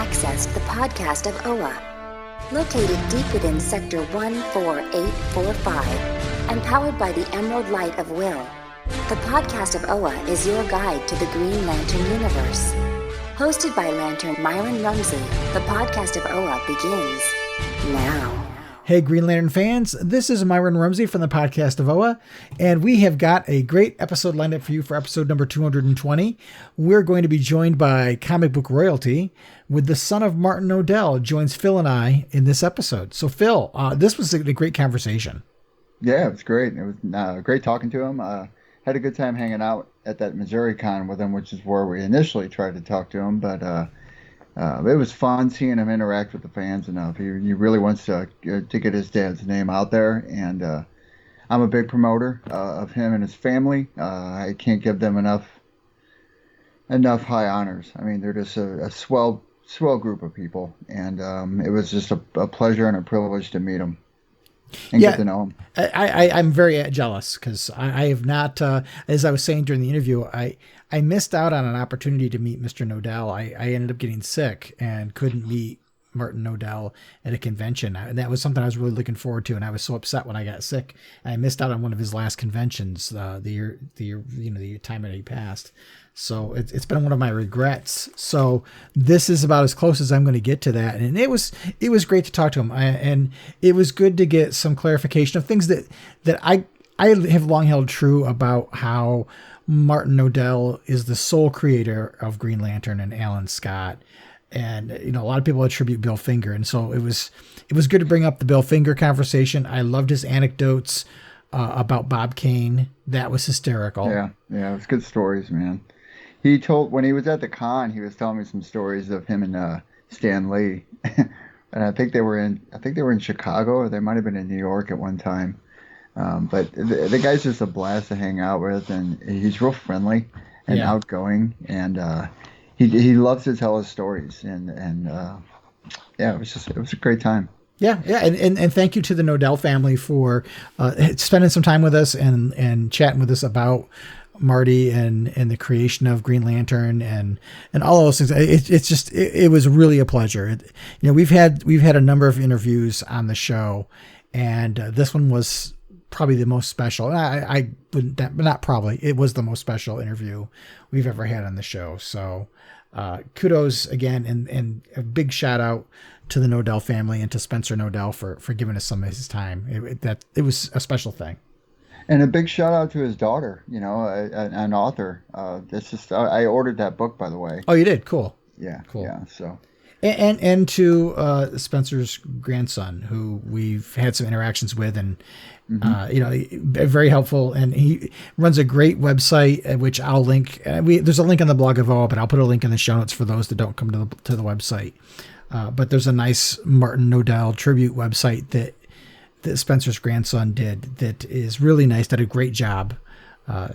accessed the podcast of OA. Located deep within Sector 14845 and powered by the Emerald Light of Will, the podcast of OA is your guide to the Green Lantern universe. Hosted by Lantern Myron Rumsey, the podcast of OA begins now. Hey, Green Lantern fans, this is Myron Rumsey from the podcast of OA, and we have got a great episode lined up for you for episode number 220. We're going to be joined by comic book royalty with the son of Martin Nodell joins Phil and I in this episode. So, Phil, this was a great conversation. Yeah, it was great. It was great talking to him. Had a good time hanging out at that Missouri con with him, which is where we initially tried to talk to him, but it was fun seeing him interact with the fans enough. He really wants to get his dad's name out there, and I'm a big promoter of him and his family. I can't give them enough high honors. I mean, they're just a swell group of people, and it was just a pleasure and a privilege to meet them and get to know him. I'm very jealous because I have not, as I was saying during the interview, I missed out on an opportunity to meet Mr. Nodell. I ended up getting sick and couldn't meet Martin Nodell at a convention. And that was something I was really looking forward to. And I was so upset when I got sick. And I missed out on one of his last conventions, the time that he passed. So it's been one of my regrets. So this is about as close as I'm going to get to that. And it was great to talk to him. And it was good to get some clarification of things that I have long held true about how Martin Nodell is the sole creator of Green Lantern and Alan Scott. And, a lot of people attribute Bill Finger. And so it was good to bring up the Bill Finger conversation. I loved his anecdotes about Bob Kane. That was hysterical. Yeah, it was good stories, man. When he was at the con, he was telling me some stories of him and Stan Lee. And I think they were in Chicago, or they might have been in New York at one time. But the guy's just a blast to hang out with, and he's real friendly and outgoing, and he loves to tell his stories, and it was a great time. Yeah, and thank you to the Nodell family for spending some time with us and chatting with us about Marty and the creation of Green Lantern and all those things. It was really a pleasure. We've had a number of interviews on the show, and this one was probably the most special. I wouldn't, not probably, it was the most special interview we've ever had on the show. So kudos again, and a big shout out to the Nodell family and to Spencer Nodell for giving us some of his time. It was a special thing. And a big shout out to his daughter, an author. I ordered that book, by the way. Oh, you did? Cool. Yeah. Cool. Yeah. So. And to Spencer's grandson, who we've had some interactions with, and very helpful. And he runs a great website, which I'll link. There's a link on the blog of all, but I'll put a link in the show notes for those that don't come to the website. But there's a nice Martin Nodell tribute website that Spencer's grandson did that is really nice. Did a great job.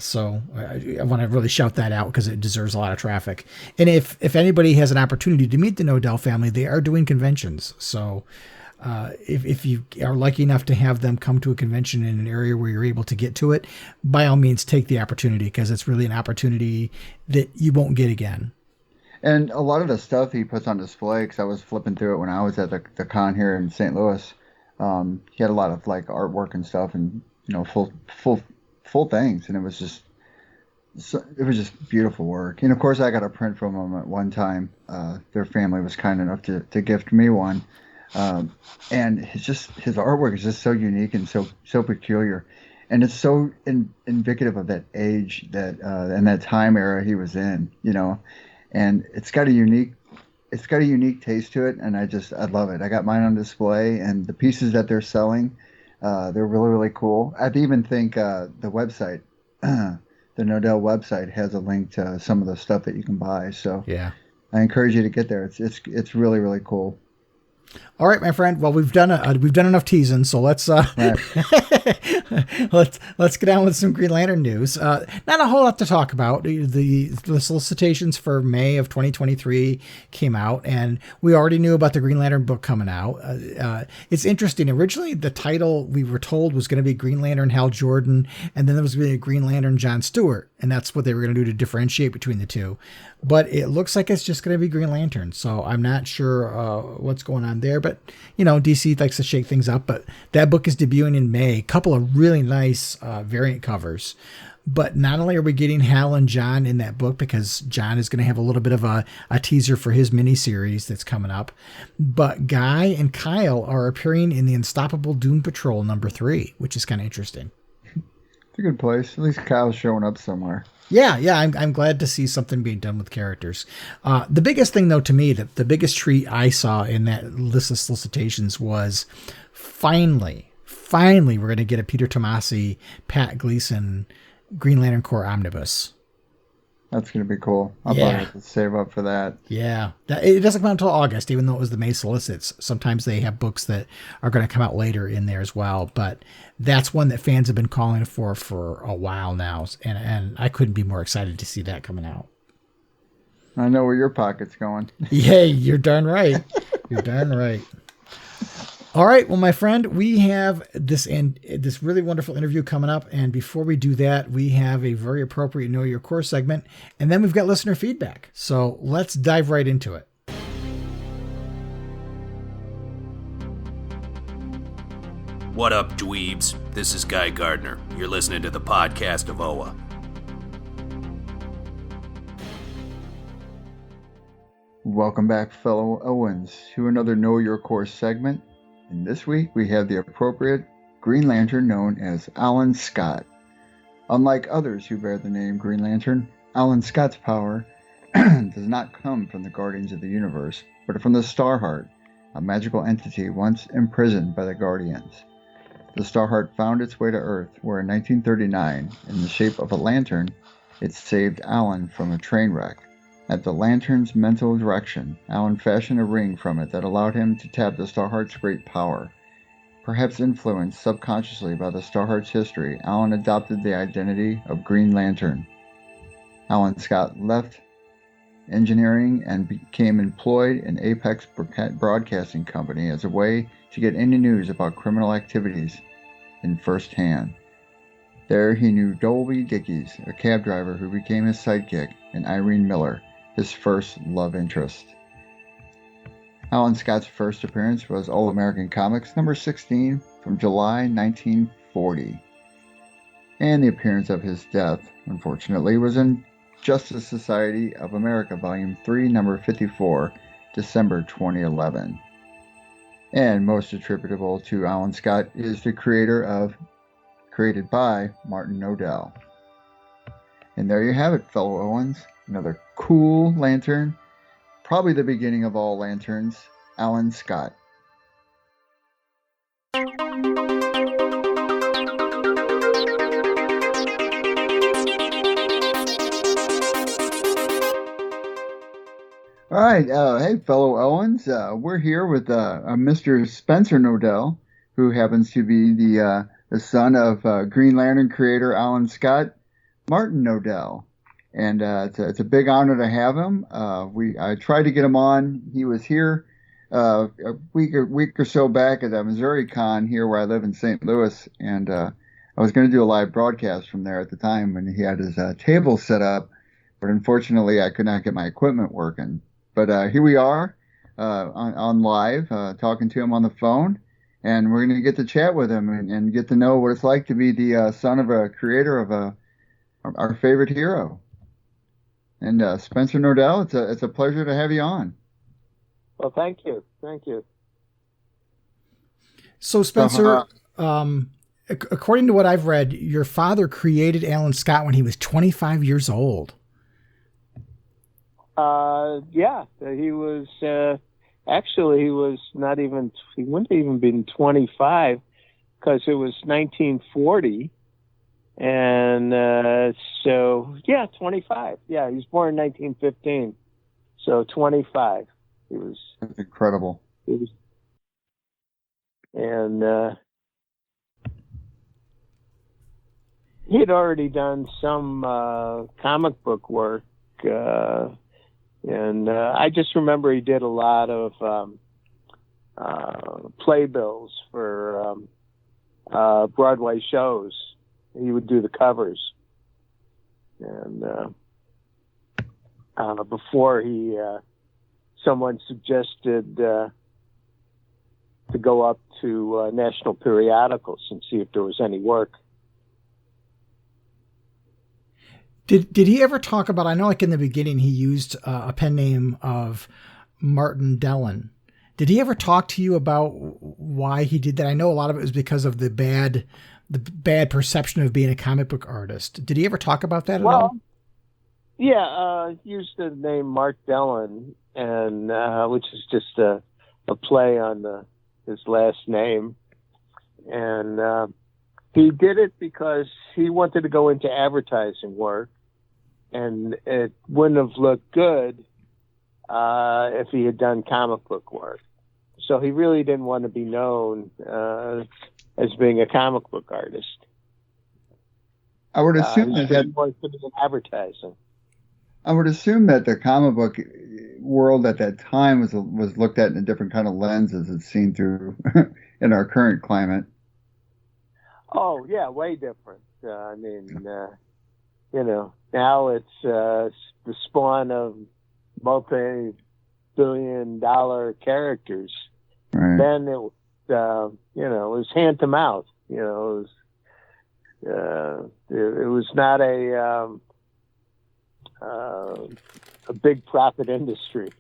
So I want to really shout that out because it deserves a lot of traffic. And if anybody has an opportunity to meet the Nodell family, they are doing conventions. So if you are lucky enough to have them come to a convention in an area where you're able to get to it, by all means, take the opportunity, because it's really an opportunity that you won't get again. And a lot of the stuff he puts on display, because I was flipping through it when I was at the con here in St. Louis, he had a lot of like artwork and stuff, and full things, and it was just beautiful work. And of course, I got a print from them at one time. Their family was kind enough to gift me one, and his artwork is just so unique and so peculiar, and it's so indicative of that age and that time era he was in, and it's got a unique taste to it, and I love it. I got mine on display, and the pieces that they're selling, they're really, really cool. I even think the website, the Nodell website, has a link to some of the stuff that you can buy. So yeah, I encourage you to get there. It's really, really cool. All right, my friend. Well, we've done enough teasing, so let's let's get on with some Green Lantern news. Not a whole lot to talk about. The solicitations for May of 2023 came out, and we already knew about the Green Lantern book coming out. It's interesting. Originally, the title we were told was going to be Green Lantern Hal Jordan, and then there was going to be a Green Lantern John Stewart, and that's what they were going to do to differentiate between the two. But it looks like it's just going to be Green Lantern, so I'm not sure what's going on there. But DC likes to shake things up. But that book is debuting in May. A couple of really nice variant covers. But not only are we getting Hal and John in that book, because John is going to have a little bit of a teaser for his miniseries that's coming up, but Guy and Kyle are appearing in the Unstoppable Doom Patrol #3, which is kind of interesting. It's a good place. At least Kyle's showing up somewhere. Yeah, I'm glad to see something being done with characters. The biggest thing, though, to me, the biggest treat I saw in that list of solicitations was finally, we're going to get a Peter Tomasi, Pat Gleason, Green Lantern Corps omnibus. That's going to be cool. I'll probably have to save up for that. Yeah. It doesn't come out until August, even though it was the May solicits. Sometimes they have books that are going to come out later in there as well. But that's one that fans have been calling for a while now. And I couldn't be more excited to see that coming out. I know where your pocket's going. Yay, you're darn right. You're darn right. All right, well, my friend, we have this really wonderful interview coming up, and before we do that, we have a very appropriate Know Your Core segment, and then we've got listener feedback. So let's dive right into it. What up, dweebs? This is Guy Gardner. You're listening to the podcast of OA. Welcome back, fellow Owens, to another Know Your Core segment. And this week, we have the appropriate Green Lantern known as Alan Scott. Unlike others who bear the name Green Lantern, Alan Scott's power does not come from the Guardians of the Universe, but from the Starheart, a magical entity once imprisoned by the Guardians. The Starheart found its way to Earth, where in 1939, in the shape of a lantern, it saved Alan from a train wreck. At the lantern's mental direction, Alan fashioned a ring from it that allowed him to tap the Starheart's great power. Perhaps influenced subconsciously by the Starheart's history, Alan adopted the identity of Green Lantern. Alan Scott left engineering and became employed in Apex Broadcasting Company as a way to get any news about criminal activities in first hand. There he knew Dolby Dickies, a cab driver who became his sidekick, and Irene Miller, his first love interest. Alan Scott's first appearance was All American Comics number 16 from July 1940. And the appearance of his death, unfortunately, was in Justice Society of America Volume 3, number 54, December 2011. And most attributable to Alan Scott is the created by Martin Nodell. And there you have it, fellow Owens. Another cool lantern, probably the beginning of all lanterns, Alan Scott. All right, hey, fellow Owens, we're here with Mr. Spencer Nodell, who happens to be the son of Green Lantern creator Alan Scott, Martin Nodell. And it's a big honor to have him. I tried to get him on. He was here a week or so back at the Missouri Con here where I live in St. Louis, and I was going to do a live broadcast from there at the time when he had his table set up, but unfortunately I could not get my equipment working. But here we are on live, talking to him on the phone, and we're going to get to chat with him and get to know what it's like to be the son of a creator of our favorite hero. And Spencer Nodell, it's a pleasure to have you on. Well, thank you. So, Spencer, according to what I've read, your father created Alan Scott when he was 25 years old. Yeah, he was actually he wouldn't even been 25 because it was 1940. And so, yeah, 25. Yeah, he was born in 1915. So 25. He was. That's incredible. And he'd already done some comic book work, and I just remember he did a lot of playbills for Broadway shows. He would do the covers, and before someone suggested to go up to national periodicals and see if there was any work. Did he ever talk about, I know like in the beginning he used a pen name of Martin Nodell. Did he ever talk to you about why he did that? I know a lot of it was because of the bad perception of being a comic book artist. Did he ever talk about that at all? Yeah, used the name Mark Dellen, and which is just a play on his last name. And he did it because he wanted to go into advertising work, and it wouldn't have looked good if he had done comic book work. So he really didn't want to be known as being a comic book artist. I would assume that wanted to be in advertising. I would assume that the comic book world at that time was looked at in a different kind of lens as it's seen through in our current climate. Oh yeah, way different. I mean, now it's the spawn of multi-billion-dollar characters. Right. Then it was hand to mouth. It was not a big profit industry.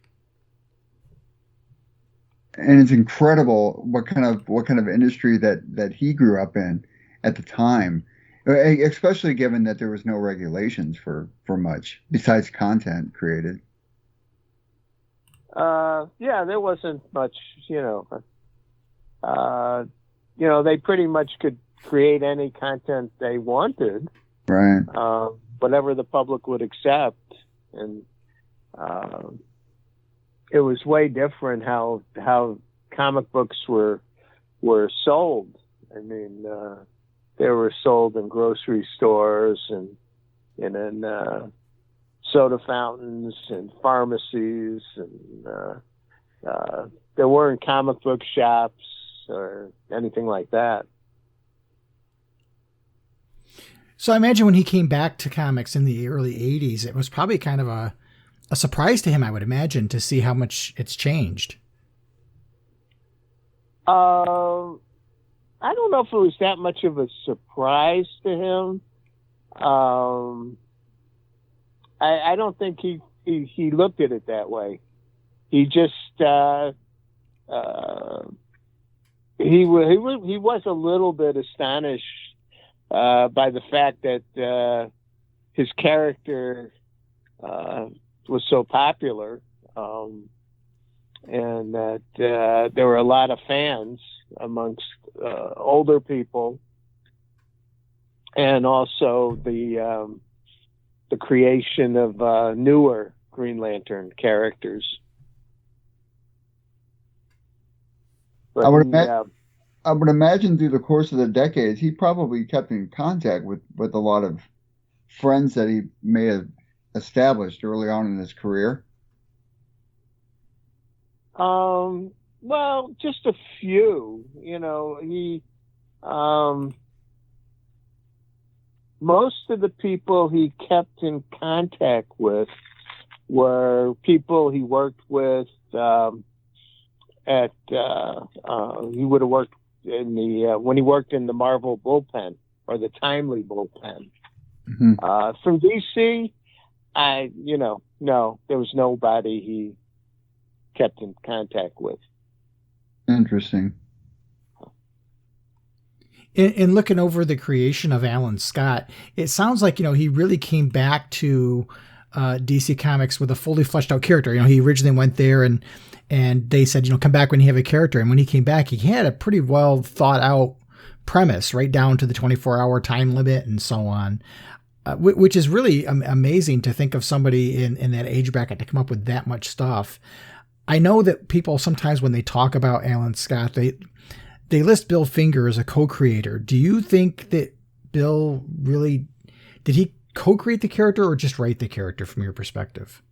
And it's incredible what kind of industry that he grew up in at the time, especially given that there was no regulations for much besides content created. There wasn't much, they pretty much could create any content they wanted, right? Whatever the public would accept, and it was way different how comic books were sold. I mean, they were sold in grocery stores and in soda fountains and pharmacies, and there weren't comic book shops or anything like that. So I imagine when he came back to comics in the early 80s, it was probably kind of a surprise to him, I would imagine, to see how much it's changed. I don't know if it was that much of a surprise to him. I don't think he looked at it that way. He just he was a little bit astonished by the fact that his character was so popular, and that there were a lot of fans amongst older people, and also the creation of newer Green Lantern characters. But I would imagine through the course of the decades, he probably kept in contact with a lot of friends that he may have established early on in his career. Well, just a few. He most of the people he kept in contact with were people he worked with he would have worked in when he worked in the Marvel bullpen or the Timely bullpen. Mm-hmm. From DC, no, there was nobody he kept in contact with. Interesting. In looking over the creation of Alan Scott, it sounds like, he really came back to DC Comics with a fully fleshed out character. He originally went there and they said, come back when you have a character. And when he came back, he had a pretty well thought out premise, right down to the 24-hour time limit and so on, which is really amazing to think of somebody in that age bracket to come up with that much stuff. I know that people sometimes when they talk about Alan Scott, they list Bill Finger as a co-creator. Do you think that Bill really, did he co-create the character or just write the character from your perspective?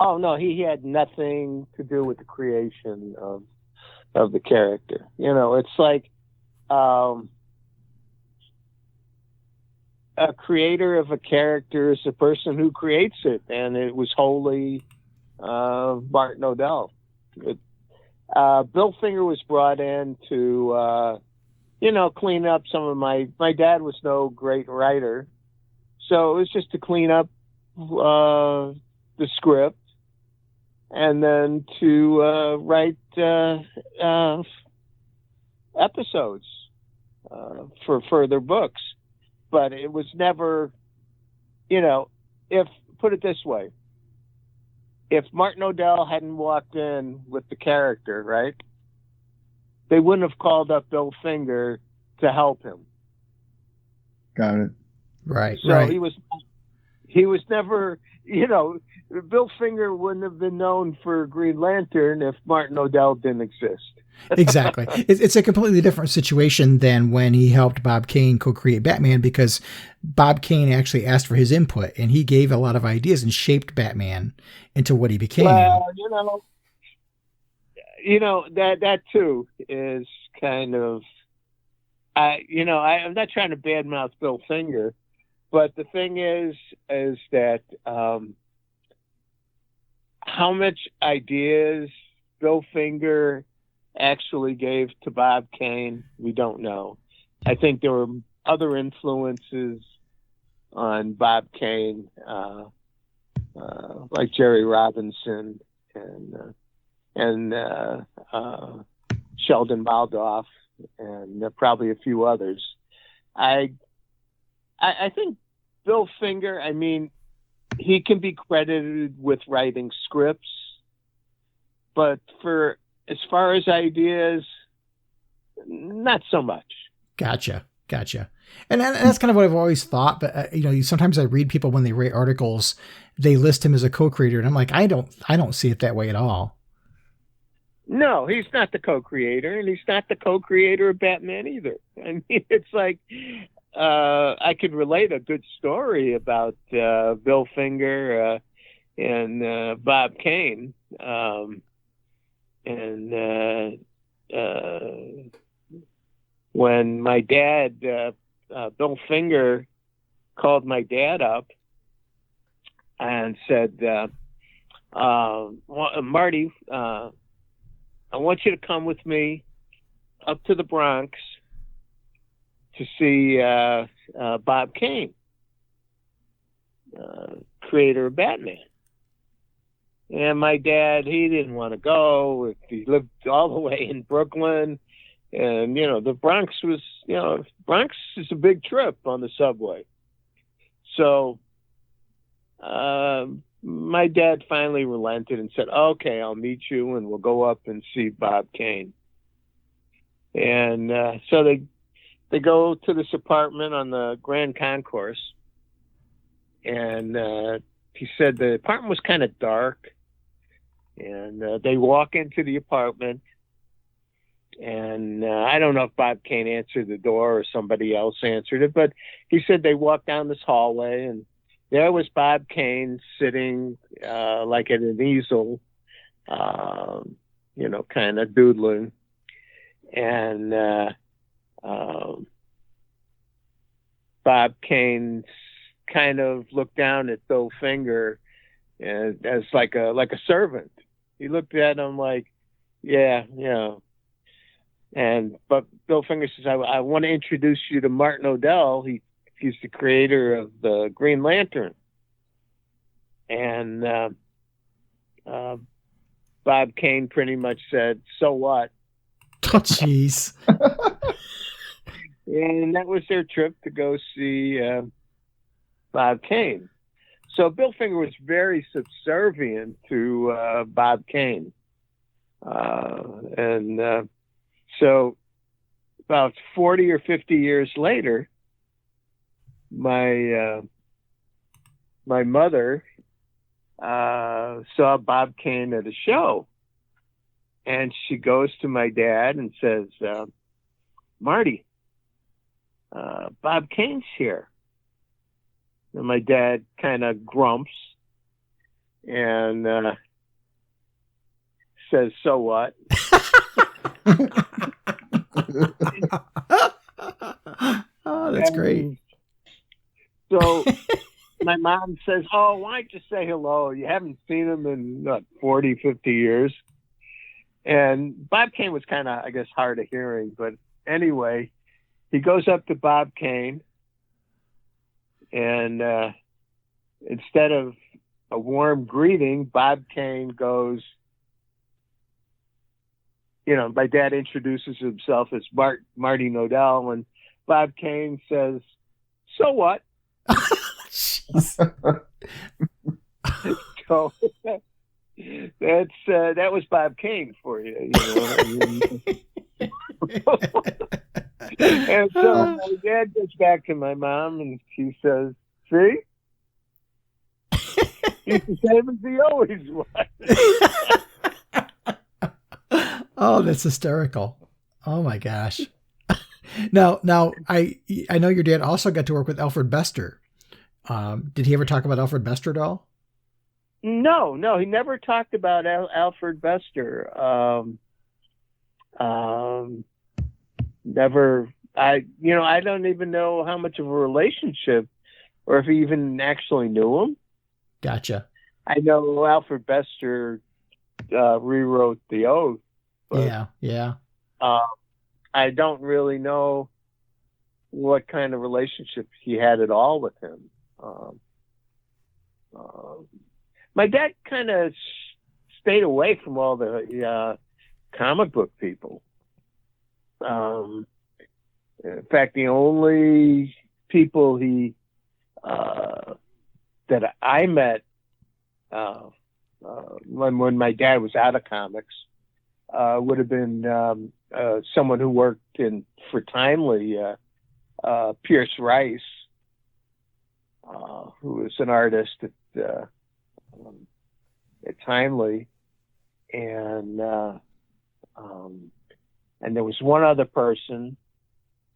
Oh no, he had nothing to do with the creation of the character. It's like a creator of a character is a person who creates it, and it was wholly Martin Nodell. Bill Finger was brought in to clean up some of my dad was no great writer, so it was just to clean up the script and then to write episodes for further books. But it was never, put it this way, if Martin Nodell hadn't walked in with the character, right, they wouldn't have called up Bill Finger to help him. Got it. Right. So right. he was never, Bill Finger wouldn't have been known for Green Lantern if Martin Nodell didn't exist. Exactly. It's a completely different situation than when he helped Bob Kane co-create Batman, because Bob Kane actually asked for his input and he gave a lot of ideas and shaped Batman into what he became. Well, that too is kind of, I'm not trying to badmouth Bill Finger, but the thing is that how much ideas Bill Finger actually gave to Bob Kane, we don't know. I think there were other influences on Bob Kane, like Jerry Robinson and Sheldon Baldoff, and probably a few others. I think Bill Finger, he can be credited with writing scripts, but as far as ideas, not so much. Gotcha. And that's kind of what I've always thought. But sometimes I read people when they write articles, they list him as a co-creator, and I'm like, I don't see it that way at all. No, he's not the co-creator, and he's not the co-creator of Batman either. It's like I could relate a good story about Bill Finger and Bob Kane. When my dad, Bill Finger, called my dad up and said, Marty, I want you to come with me up to the Bronx to see Bob Kane, creator of Batman. And my dad, he didn't want to go. He lived all the way in Brooklyn. And, the Bronx was, Bronx is a big trip on the subway. So my dad finally relented and said, okay, I'll meet you and we'll go up and see Bob Kane. And so they go to this apartment on the Grand Concourse. And he said the apartment was kind of dark. And they walk into the apartment. And I don't know if Bob Kane answered the door or somebody else answered it, but he said they walked down this hallway and there was Bob Kane sitting like at an easel, kind of doodling. And Bob Kane kind of looked down at Bill Finger as like a servant. He looked at him like, yeah. But Bill Finger says, I want to introduce you to Martin Nodell. He's the creator of the Green Lantern. And Bob Kane pretty much said, so what? Oh, jeez. And that was their trip to go see Bob Kane. So Bill Finger was very subservient to Bob Kane. So about 40 or 50 years later, my mother saw Bob Kane at a show, and she goes to my dad and says, Marty, Bob Kane's here. And my dad kind of grumps and says, so what? Oh, that's great. So my mom says, oh, why don't you say hello? You haven't seen him in 40, 50 years. And Bob Kane was kind of, I guess, hard of hearing. But anyway, he goes up to Bob Kane. And instead of a warm greeting, Bob Kane goes, my dad introduces himself as Martin Nodell, and Bob Kane says, so what? So that was Bob Kane for you, And so my dad gets back to my mom, and she says, see? He's the same as he always was. Oh, that's hysterical. Oh my gosh. Now I know your dad also got to work with Alfred Bester. Did he ever talk about Alfred Bester at all? No, he never talked about Alfred Bester. Never. I don't even know how much of a relationship, or if he even actually knew him. Gotcha. I know Alfred Bester rewrote The Oath. But, yeah. I don't really know what kind of relationship he had at all with him. My dad kind of stayed away from all the comic book people. In fact, the only people that I met when my dad was out of comics would have been someone who worked for Timely, Pierce Rice, who was an artist at Timely, and there was one other person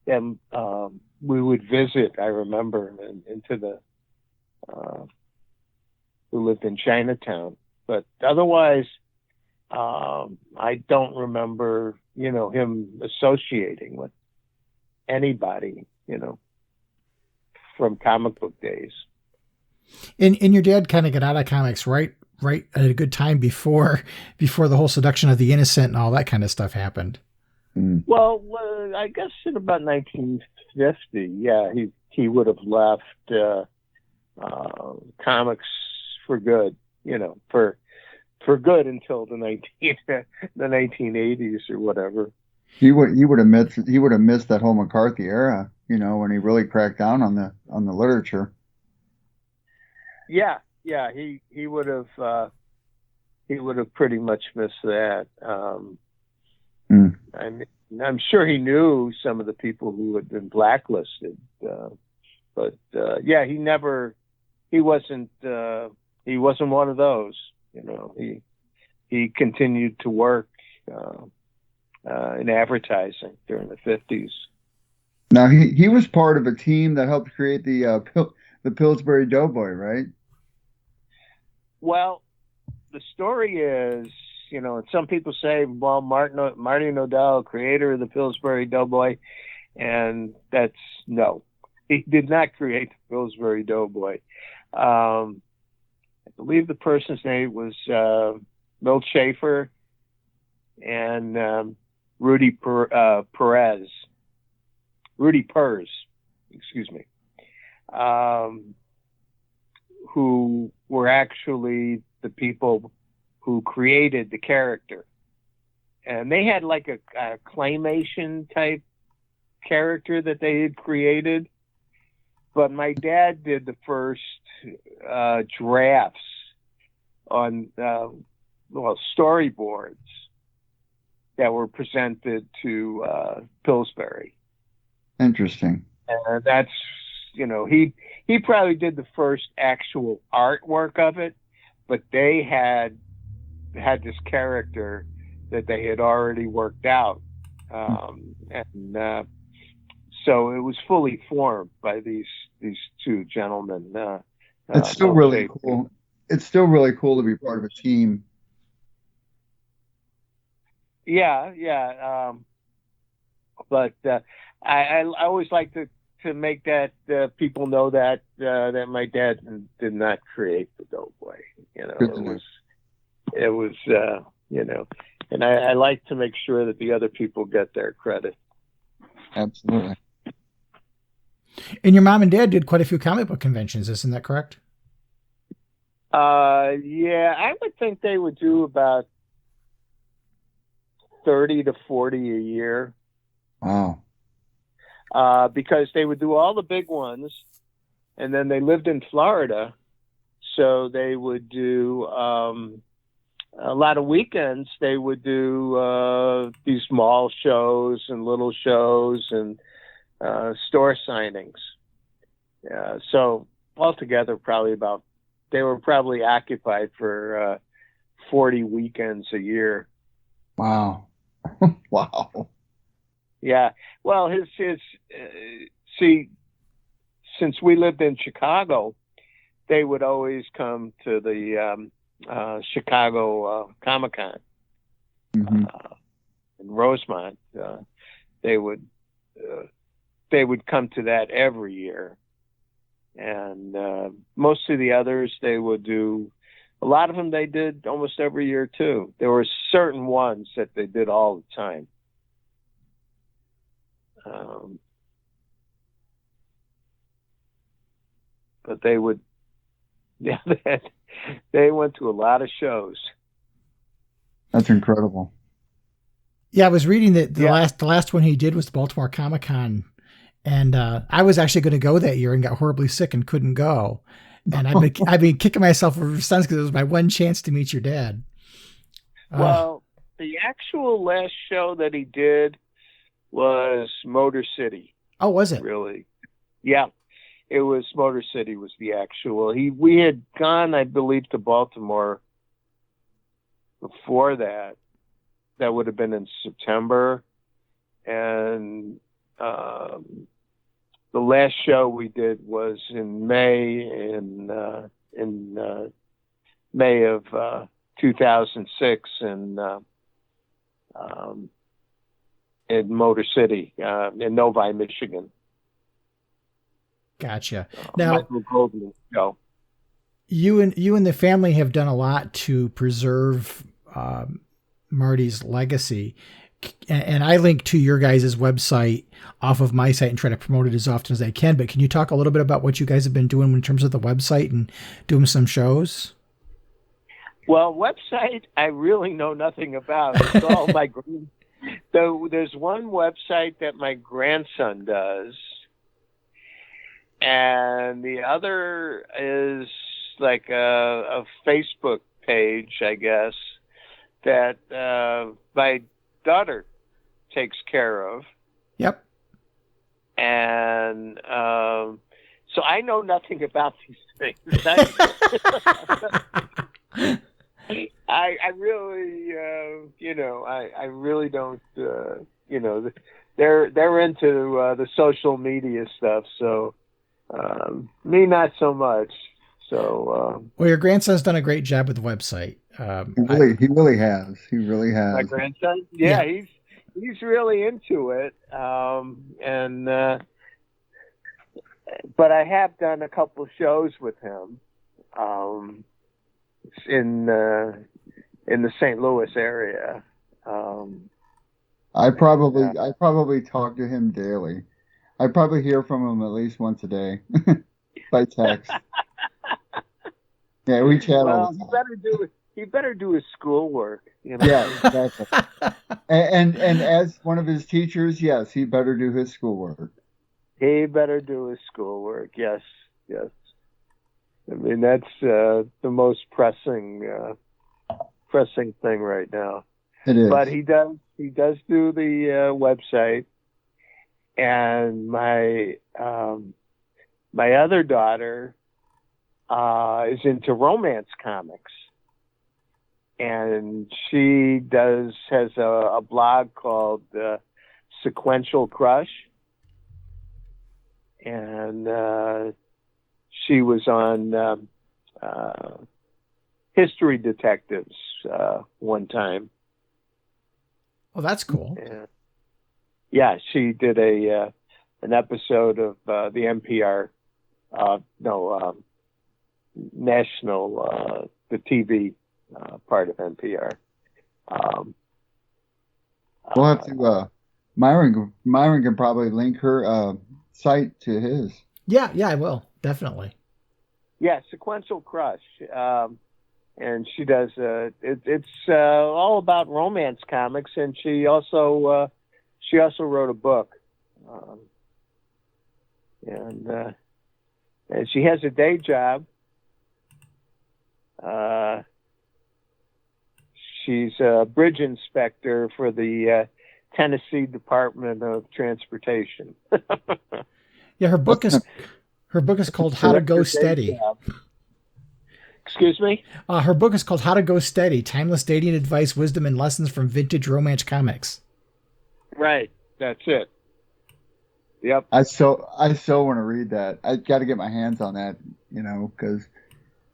that we would visit. I remember who lived in Chinatown, but otherwise, I don't remember, him associating with anybody, from comic book days. And your dad kind of got out of comics right at a good time before the whole seduction of the innocent and all that kind of stuff happened. Well, I guess in about 1950, yeah, he would have left comics for good, for good until the 1980s or whatever. He would have missed that whole McCarthy era, when he really cracked down on the literature. Yeah, he would have pretty much missed that. I'm sure he knew some of the people who had been blacklisted, but he wasn't one of those. He continued to work in advertising during the 50s. Now he was part of a team that helped create the Pillsbury Doughboy, right? Well, the story is, some people say, well, Martin Nodell, creator of the Pillsbury Doughboy, and no, he did not create the Pillsbury Doughboy. I believe the person's name was Milt Schaefer and Rudy Purz, excuse me, who were actually the people who created the character. And they had like a claymation type character that they had created. But my dad did the first drafts on storyboards that were presented to Pillsbury. Interesting. And that's, he probably did the first actual artwork of it, but they had this character that they had already worked out. So So it was fully formed by these two gentlemen. It's still really cool. It's still really cool to be part of a team. Yeah. But I always like to make that people know that my dad did not create the Doughboy. It was and I like to make sure that the other people get their credit. Absolutely. And your mom and dad did quite a few comic book conventions, isn't that correct? Yeah, I would think they would do about 30 to 40 a year. Wow. Because they would do all the big ones, and then they lived in Florida, so they would do a lot of weekends. They would do these mall shows and little shows and store signings. So altogether, they were probably occupied for 40 weekends a year. Wow. Wow. Yeah. Well, see, since we lived in Chicago, they would always come to the Chicago Comic-Con Mm-hmm. in Rosemont. They would come to that every year. And most of the others, they would do, a lot of them they did almost every year too. There were certain ones that they did all the time. But they would, yeah, they went to a lot of shows. That's incredible. Yeah, I was reading that the last one he did was the Baltimore Comic-Con, and I was actually going to go that year and got horribly sick and couldn't go. And I've been kicking myself ever since because it was my one chance to meet your dad. Well, the actual last show that he did was Motor City. Oh, was it? Really? Yeah. It was Motor City was the actual. We had gone, I believe, to Baltimore before that. That would have been in September. And the last show we did was in May, in May of 2006 in Motor City, in Novi, Michigan. Gotcha. Now, show. You and the family have done a lot to preserve Marty's legacy, and I link to your guys' website off of my site and try to promote it as often as I can. But can you talk a little bit about what you guys have been doing in terms of the website and doing some shows? Well, website I really know nothing about. It's all my. So there's one website that my grandson does. And the other is like a Facebook page, I guess, that my daughter takes care of. Yep. And so I know nothing about these things. I really, I really don't, they're into the social media stuff, so. Me, not so much. So, well, your grandson's done a great job with the website. He really has. He really has. My grandson, yeah. He's really into it. But I have done a couple shows with him, in the St. Louis area. I probably talk to him daily. I probably hear from him at least once a day by text. Yeah, we chat all the time. He better do his schoolwork. Yeah, exactly. and as one of his teachers, yes, he better do his schoolwork. He better do his schoolwork. Yes. I mean, that's the most pressing thing right now. It is. But he does do the website. And my other daughter is into romance comics, and she has a blog called Sequential Crush, and she was on History Detectives one time. Oh, that's cool. And, yeah, she did an episode of the NPR, national, the TV part of NPR. We'll have to. Myron can probably link her site to his. Yeah, I will definitely. Yeah, Sequential Crush, and she does. It's all about romance comics, and she also wrote a book, and she has a day job. She's a bridge inspector for the Tennessee Department of Transportation. Yeah, her book is called How to Go Steady. Excuse me? Her book is called How to Go Steady: Timeless Dating Advice, Wisdom, and Lessons from Vintage Romance Comics. Right, that's it. Yep. I so want to read that. I got to get my hands on that, because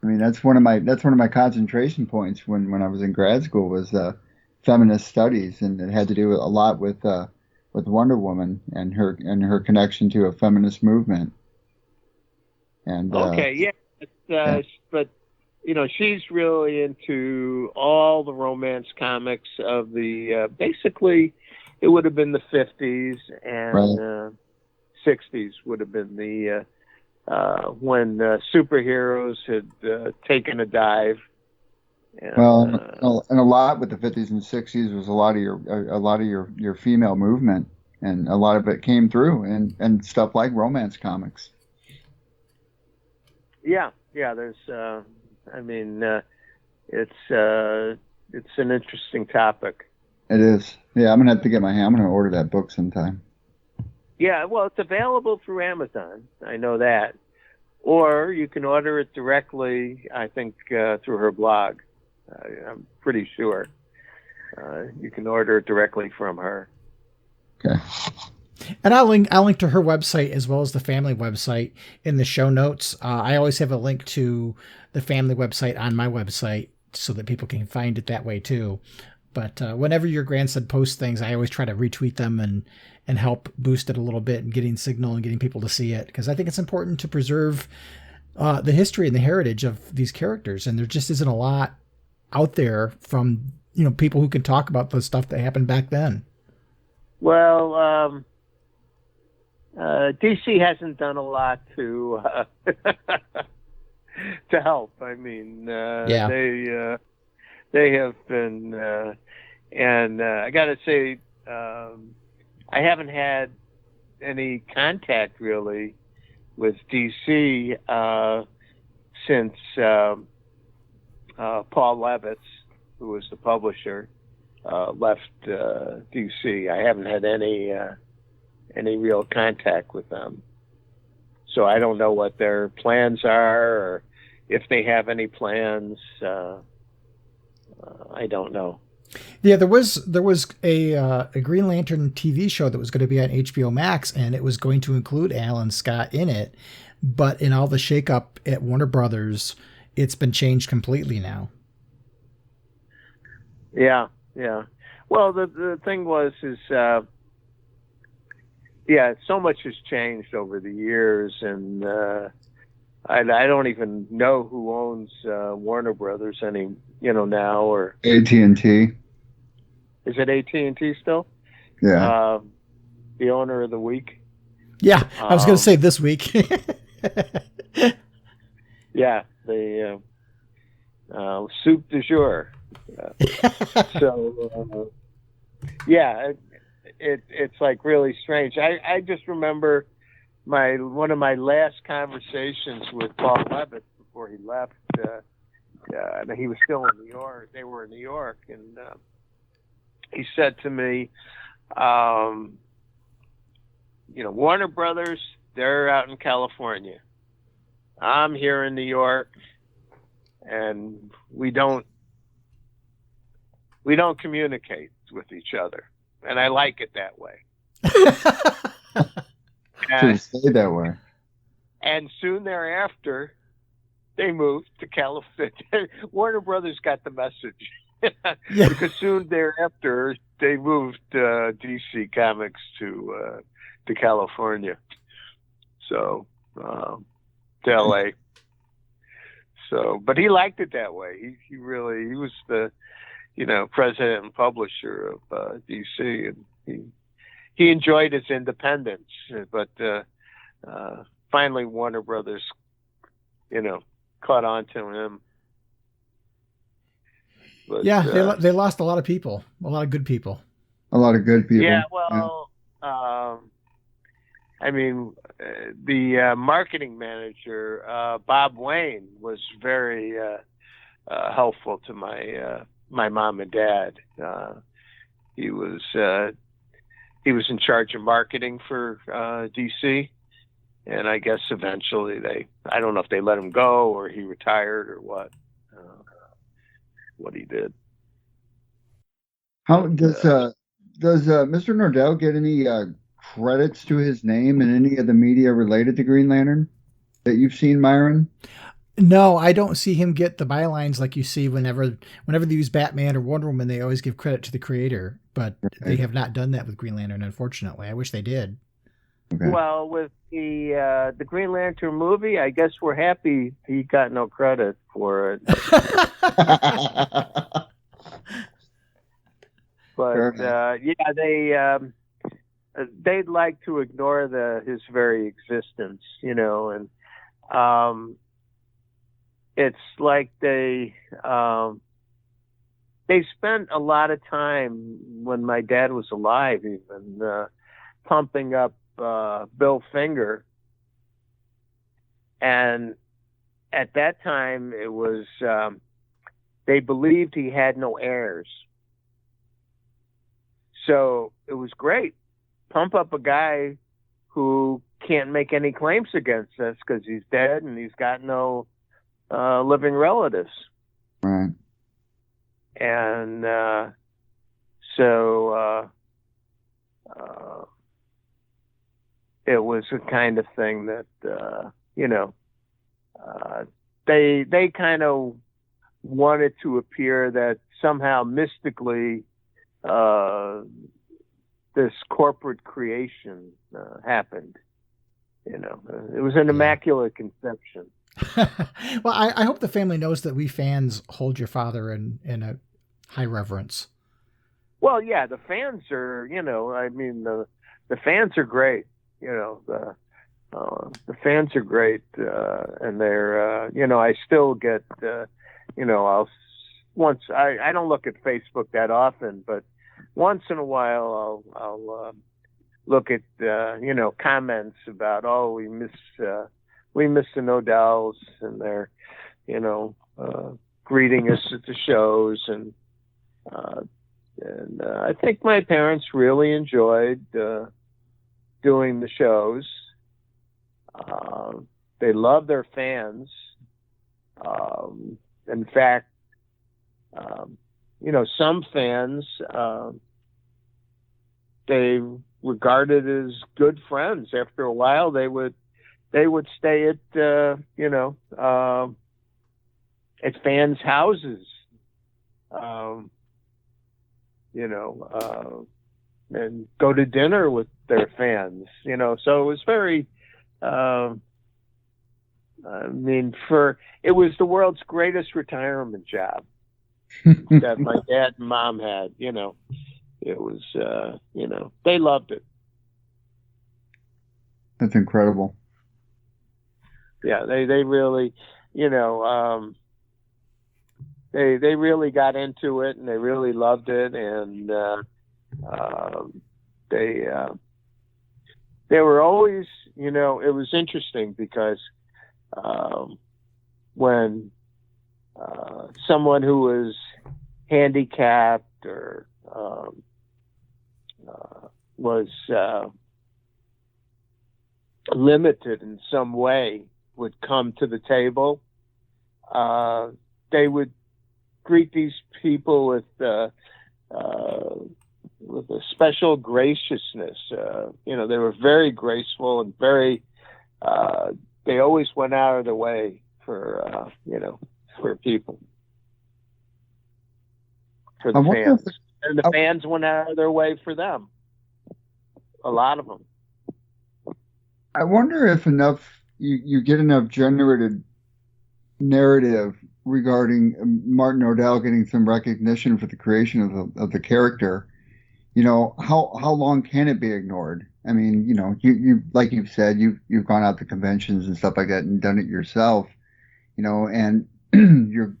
I mean that's one of my concentration points when I was in grad school was feminist studies, and it had to do a lot with Wonder Woman and her connection to a feminist movement. And okay, yeah. But she's really into all the romance comics of the basically it would have been the 50s and 60s would have been the when superheroes had taken a dive. And, and a lot with the 50s and 60s was a lot of your female movement, and a lot of it came through and stuff like romance comics. Yeah. There's, it's an interesting topic. It is. Yeah, I'm gonna order that book sometime. Yeah, well, it's available through Amazon. I know that, or you can order it directly. I think through her blog. I'm pretty sure you can order it directly from her. Okay. And I'll link to her website as well as the family website in the show notes. I always have a link to the family website on my website so that people can find it that way too. But whenever your grandson posts things, I always try to retweet them and help boost it a little bit and getting signal and getting people to see it, because I think it's important to preserve the history and the heritage of these characters. And there just isn't a lot out there from people who can talk about the stuff that happened back then. Well, DC hasn't done a lot to to help. I mean, they have been, and I got to say, I haven't had any contact really with DC since Paul Levitz, who was the publisher, left DC. I haven't had any real contact with them, so I don't know what their plans are or if they have any plans. I don't know. Yeah, there was a Green Lantern TV show that was going to be on HBO Max, and it was going to include Alan Scott in it, but in all the shakeup at Warner Brothers, it's been changed completely now. Yeah. Well, the thing is, so much has changed over the years, and I don't even know who owns Warner Brothers now, or AT&T. Is it AT&T still? Yeah. The owner of the week. Yeah, I was going to say this week. Yeah, the soup du jour. So, it's like really strange. I just remember one of my last conversations with Paul Levitz before he left. He was still in New York. They were in New York, and he said to me, Warner Brothers, they're out in California. I'm here in New York, and we don't communicate with each other, and I like it that way. Should have stayed that way. And soon thereafter, they moved to California. Warner Brothers got the message. Yeah. Because soon thereafter, they moved DC Comics to California. So, to LA. So, but he liked it that way. He was the, president and publisher of DC, and he enjoyed his independence. But finally, Warner Brothers, caught on to him. But, yeah, they lost a lot of people, a lot of good people. A lot of good people. Yeah, well, I mean, the marketing manager, Bob Wayne, was very helpful to my mom and dad. He was in charge of marketing for DC, and I guess eventually I don't know if they let him go or he retired or what he did. How does Mr. Nodell get any credits to his name in any of the media related to Green Lantern that you've seen, Myron? No, I don't see him get the bylines like you see whenever they use Batman or Wonder Woman. They always give credit to the creator, but they have not done that with Green Lantern, unfortunately. I wish they did. Okay. Well, with the Green Lantern movie, I guess we're happy he got no credit for it. But they'd like to ignore his very existence, and it's like they spent a lot of time when my dad was alive, even pumping up Bill Finger, and at that time it was they believed he had no heirs. So it was great. Pump up a guy who can't make any claims against us because he's dead and he's got no living relatives. Right. And it was the kind of thing that, they kind of wanted to appear that somehow mystically this corporate creation happened. It was an immaculate conception. Well, I hope the family knows that we fans hold your father in a high reverence. Well, yeah, the fans are, the fans are great. The fans are great, and they're, I still get, I don't look at Facebook that often, but once in a while I'll look at, comments about, we miss the Nodells, and they're, greeting us at the shows, and I think my parents really enjoyed doing the shows. They love their fans. In fact, some fans they regarded as good friends. After a while, they would stay at fans' houses, and go to dinner with their fans. So it was very. It was the world's greatest retirement job that my dad and mom had. It was, they loved it. That's incredible. Yeah, they really, they really got into it, and they really loved it, and they were always, it was interesting because when someone who was handicapped or was limited in some way would come to the table, they would greet these people with with a special graciousness. They were very graceful and very. They always went out of their way for people, for the fans, and the fans went out of their way for them. A lot of them. I wonder if you get enough generated narrative regarding Martin Nodell getting some recognition for the creation of the character. How long can it be ignored? I mean, you like you've said, you've gone out to conventions and stuff like that and done it yourself, and your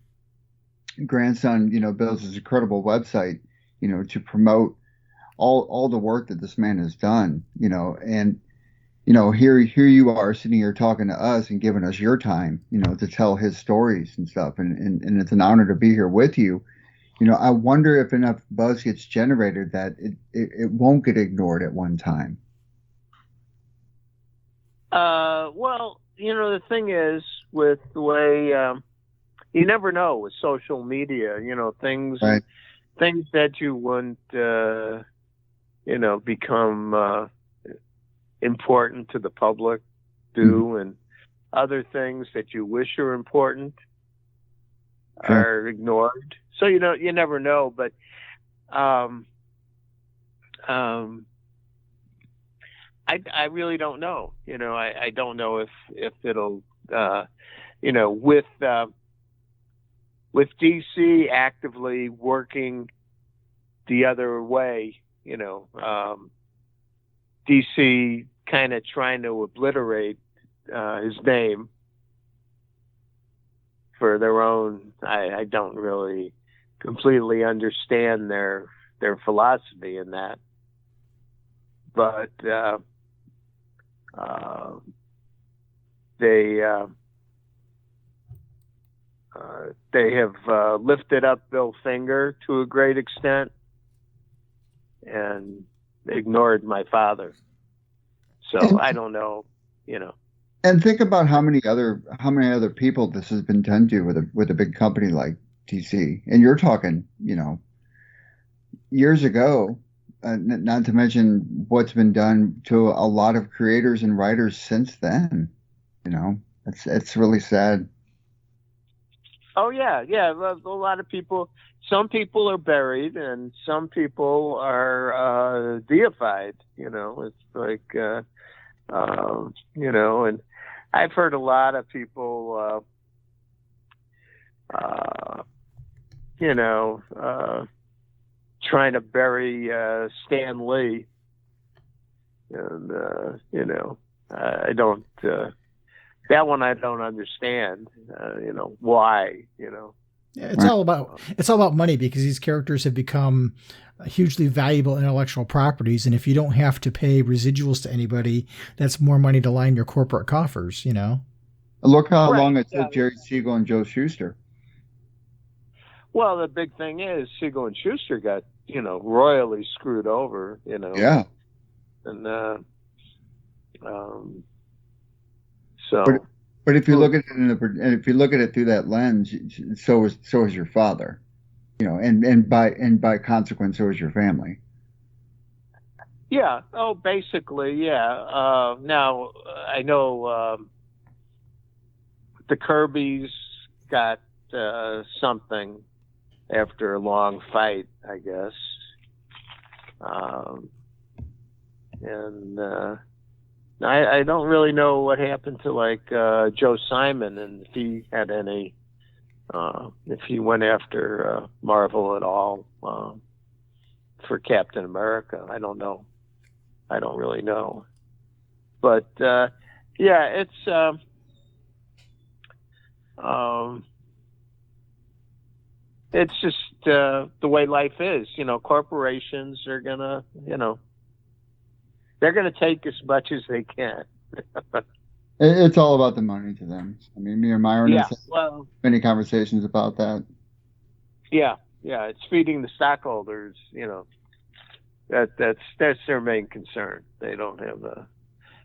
grandson, builds this incredible website, to promote all the work that this man has done, and here you are sitting here talking to us and giving us your time, to tell his stories and stuff, and it's an honor to be here with you. I wonder if enough buzz gets generated that it won't get ignored at one time. Well, the thing is, with the way you never know with social media, things Right. things that you wouldn't become important to the public do, and other things that you wish are important are ignored. So you never know, but I really don't know. I don't know if it'll with DC actively working the other way, DC kind of trying to obliterate his name for their own. I don't really completely understand their philosophy in that, but they have lifted up Bill Finger to a great extent and ignored my father. So I don't know, And think about how many other people this has been done to with a big company like DC. And you're talking, years ago, not to mention what's been done to a lot of creators and writers since then. It's really sad. Oh yeah. A lot of people. Some people are buried, and some people are deified. It's like, and I've heard a lot of people, trying to bury Stan Lee, and I don't. That one I don't understand. Why? Yeah, it's all about money, because these characters have become hugely valuable intellectual properties, and if you don't have to pay residuals to anybody, that's more money to line your corporate coffers. Look how long it took Jerry Siegel and Joe Shuster. Well, the big thing is Siegel and Shuster got royally screwed over. Yeah. And so. But if you look at it through that lens, so is your father, and by consequence, so is your family. Yeah. Oh, basically, yeah. Now I know the Kirbys got something after a long fight, I guess, and. I don't really know what happened to Joe Simon, and if he had any, if he went after Marvel at all for Captain America. I don't know. I don't really know. But it's just the way life is. Corporations are gonna, they're going to take as much as they can. It's all about the money to them. I mean, me and Myron have many conversations about that. Yeah, it's feeding the stockholders. That's their main concern. They don't have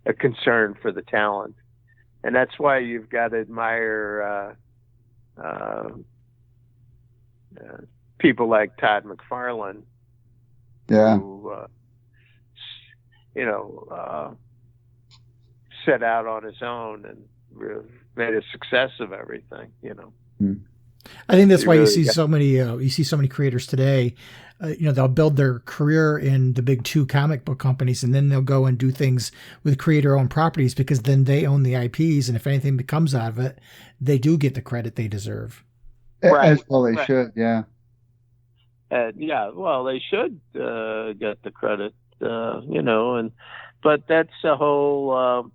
a concern for the talent, and that's why you've got to admire people like Todd McFarlane. Yeah. who, set out on his own and made a success of everything. I think that's He why really got- you see so many creators today. They'll build their career in the big two comic book companies, and then they'll go and do things with creator-owned properties because then they own the IPs, and if anything comes out of it, they do get the credit they deserve. As well they Right. should, yeah. Well, they should get the credit, but that's a whole,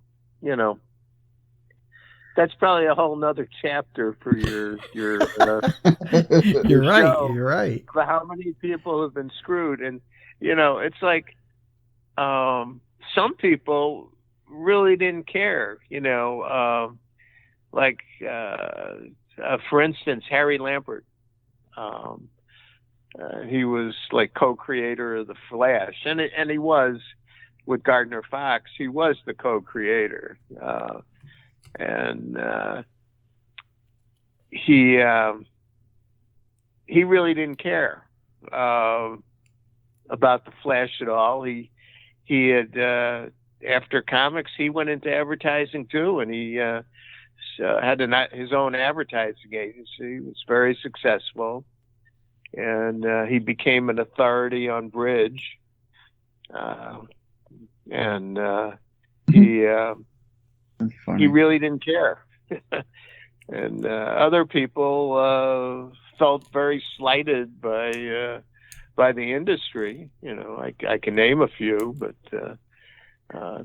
that's probably a whole nother chapter for your You're right. show. You're right. For how many people have been screwed. And, it's like some people really didn't care, for instance, Harry Lampert. He was like co-creator of The Flash, and he was with Gardner Fox. He was the co-creator, and he really didn't care about The Flash at all. He had after comics, he went into advertising too, and he had his own advertising agency. He was very successful. And he became an authority on bridge, and he really didn't care. And other people felt very slighted by the industry. I can name a few, but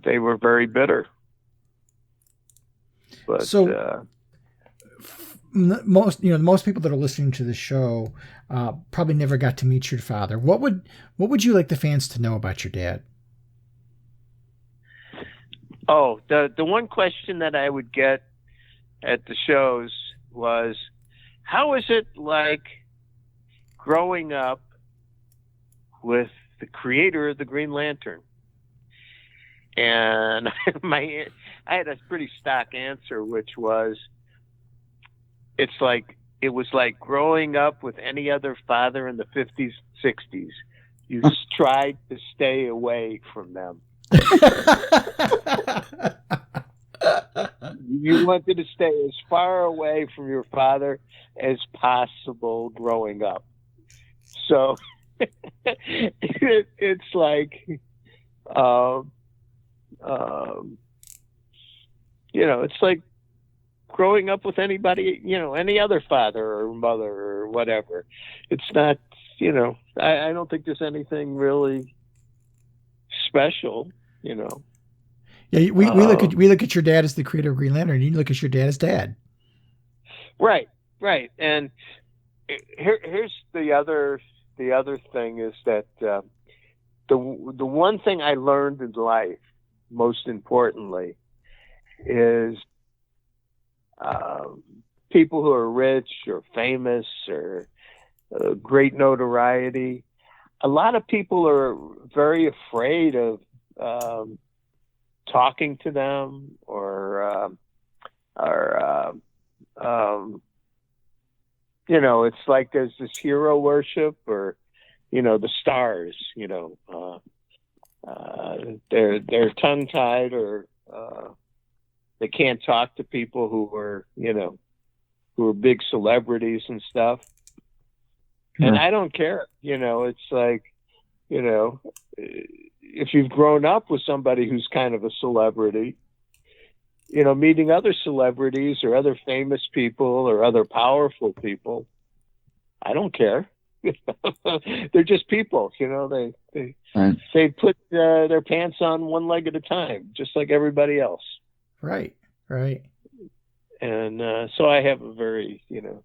they were very bitter. But so. Most people that are listening to the show probably never got to meet your father. What would you like the fans to know about your dad? Oh, the one question that I would get at the shows was, how is it like growing up with the creator of the Green Lantern? And I had a pretty stock answer, which was, it was like growing up with any other father in the 50s, 60s. You tried to stay away from them. You wanted to stay as far away from your father as possible growing up. So it's like, it's like growing up with anybody, any other father or mother or whatever. It's not, I don't think there's anything really special, Yeah, we look at your dad as the creator of Green Lantern, and you look at your dad as dad. Right. And here's the other thing is that the one thing I learned in life, most importantly, is people who are rich or famous or great notoriety. A lot of people are very afraid of talking to them or it's like there's this hero worship or, the stars, they're tongue tied or they can't talk to people who are big celebrities and stuff. Sure. And I don't care. It's like, if you've grown up with somebody who's kind of a celebrity, meeting other celebrities or other famous people or other powerful people, I don't care. They're just people, they put their pants on one leg at a time, just like everybody else. Right. And so I have a very, because,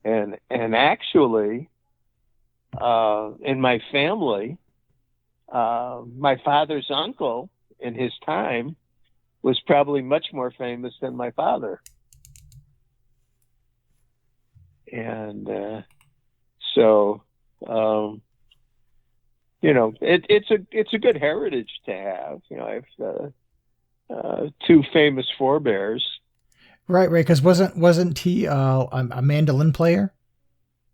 and actually, in my family, my father's uncle in his time was probably much more famous than my father. And so, it's a good heritage to have. I have two famous forebears. Right. Because wasn't he a mandolin player?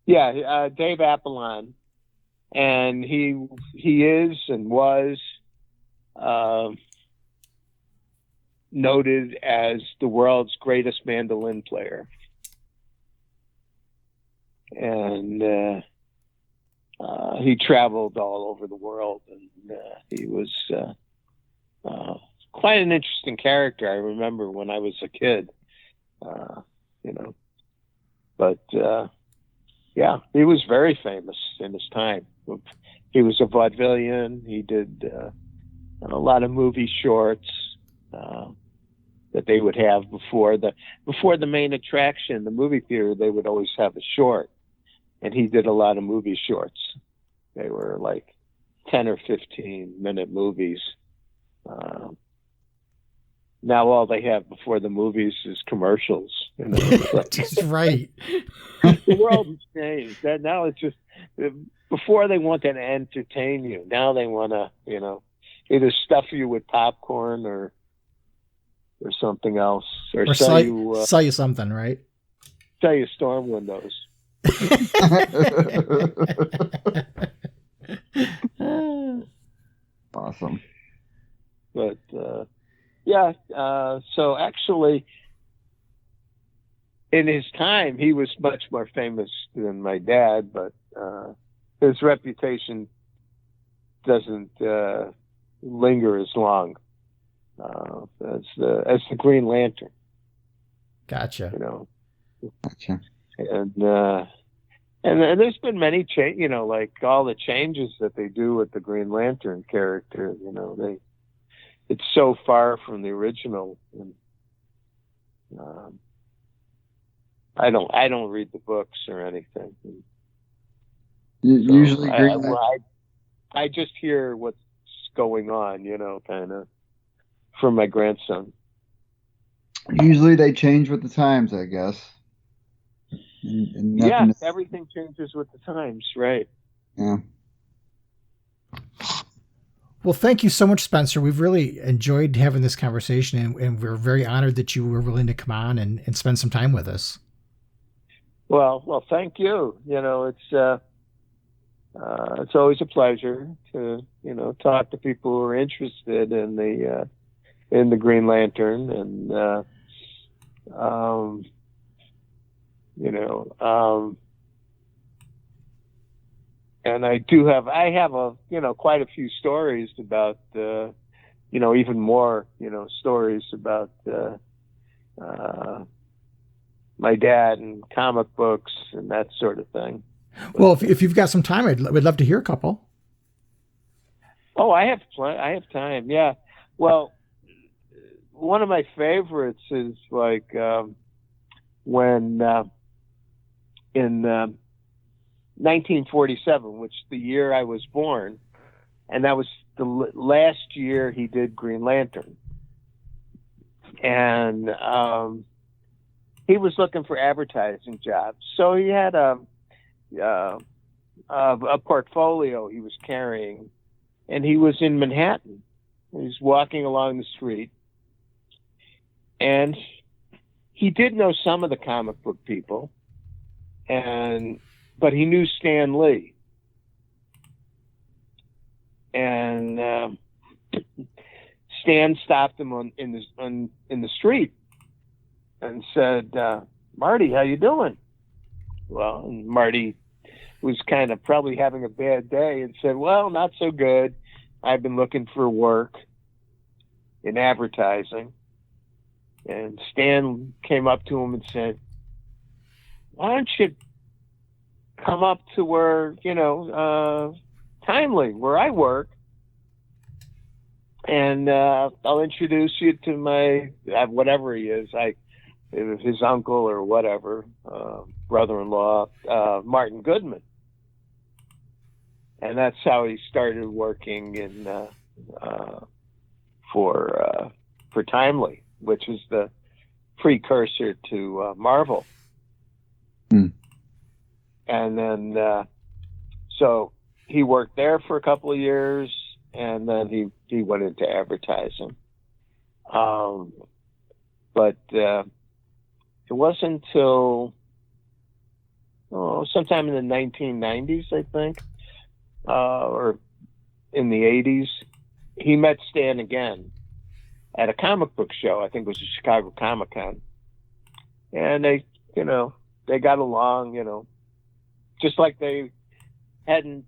Yeah, Dave Apollon, and he is and was noted as the world's greatest mandolin player, and he traveled all over the world, and he was quite an interesting character. I remember when I was a kid, but yeah, he was very famous in his time. He was a vaudevillian. He did a lot of movie shorts that they would have before the main attraction, the movie theater. They would always have a short, and he did a lot of movie shorts. They were like 10 or 15-minute movies. Now all they have before the movies is commercials. That's right. The world has changed. That now it's just, before they wanted to entertain you. Now they want to, either stuff you with popcorn or something else, or sell you something, right? Sell you storm windows. Awesome. But yeah, so actually, in his time, he was much more famous than my dad, but his reputation doesn't linger as long as the Green Lantern. Gotcha. Gotcha. And there's been many like all the changes that they do with the Green Lantern character. It's so far from the original. And, I don't read the books or anything. Usually, I just hear what's going on, kind of from my grandson. Usually they change with the times, I guess. And Yeah, everything changes with the times, right? Yeah. Well, thank you so much, Spencer. We've really enjoyed having this conversation, and we're very honored that you were willing to come on and spend some time with us. Well, thank you. It's always a pleasure to talk to people who are interested in the Green Lantern, and and I have quite a few stories about even more stories about my dad and comic books and that sort of thing. Well, if you've got some time, we'd love to hear a couple. Oh, I have time. Yeah. Well, one of my favorites is like when in 1947, which is the year I was born, and that was the last year he did Green Lantern, and he was looking for advertising jobs. So he had a portfolio he was carrying, and he was in Manhattan. He was walking along the street, and he did know some of the comic book people, but he knew Stan Lee. And Stan stopped him in the street and said, "Marty, how you doing?" Well, and Marty was kind of probably having a bad day and said, "Well, not so good. I've been looking for work in advertising." And Stan came up to him and said, "Why don't you come up to where, Timely, where I work, and I'll introduce you to my, whatever he is, his uncle or whatever, brother-in-law, Martin Goodman." And that's how he started working for Timely, which is the precursor to Marvel. And then, so he worked there for a couple of years, and then he went into advertising. But it wasn't until sometime in the 1990s, I think, or in the 80s. He met Stan again at a comic book show. I think it was a Chicago Comic Con. And they got along, just like they hadn't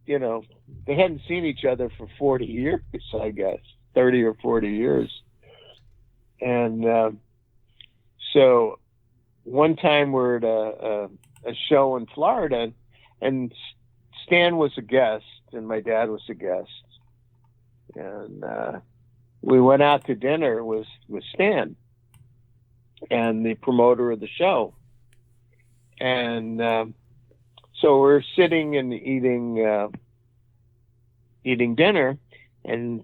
seen each other for 40 years, I guess, 30 or 40 years. And so one time we're at a show in Florida, and Stan was a guest, and my dad was a guest. And we went out to dinner with Stan and the promoter of the show. And so we're sitting and eating dinner, and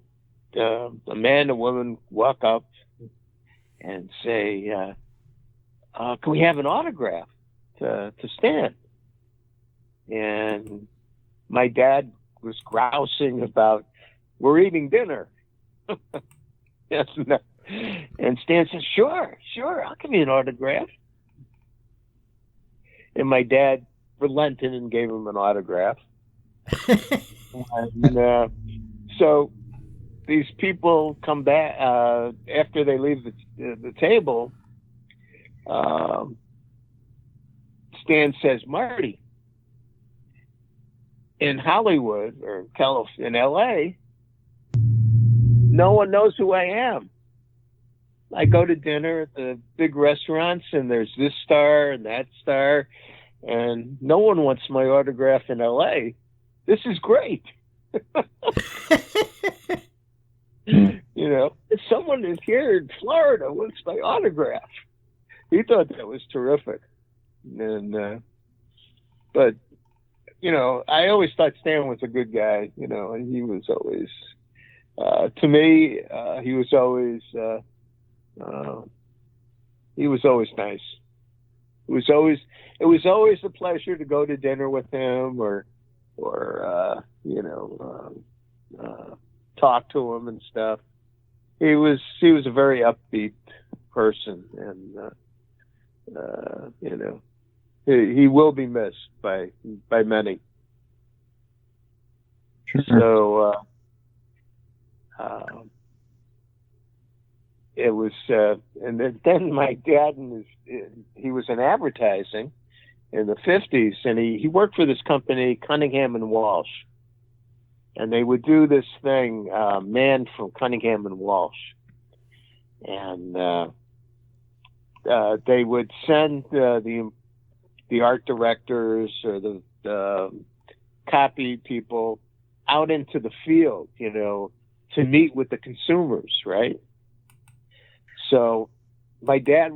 a man and a woman walk up and say, can we have an autograph to Stan? And my dad was grousing about, we're eating dinner. Yes, no. And Stan says, sure, I'll give you an autograph. And my dad relented and gave him an autograph. And, so these people come back after they leave the table. Stan says, Marty, in Hollywood or in LA, no one knows who I am. I go to dinner at the big restaurants, and there's this star and that star, and no one wants my autograph in LA. This is great. If someone is here in Florida wants my autograph. He thought that was terrific. And but I always thought Stan was a good guy, and he was always to me he was always nice. It was always a pleasure to go to dinner with him or talk to him and stuff. He was a very upbeat person, and he will be missed by many. Sure. So it was, and then my dad he was in advertising in the 50s, and he worked for this company, Cunningham and Walsh, and they would do this thing, Man from Cunningham and Walsh, and they would send the art directors or the copy people out into the field, to meet with the consumers, right? So my dad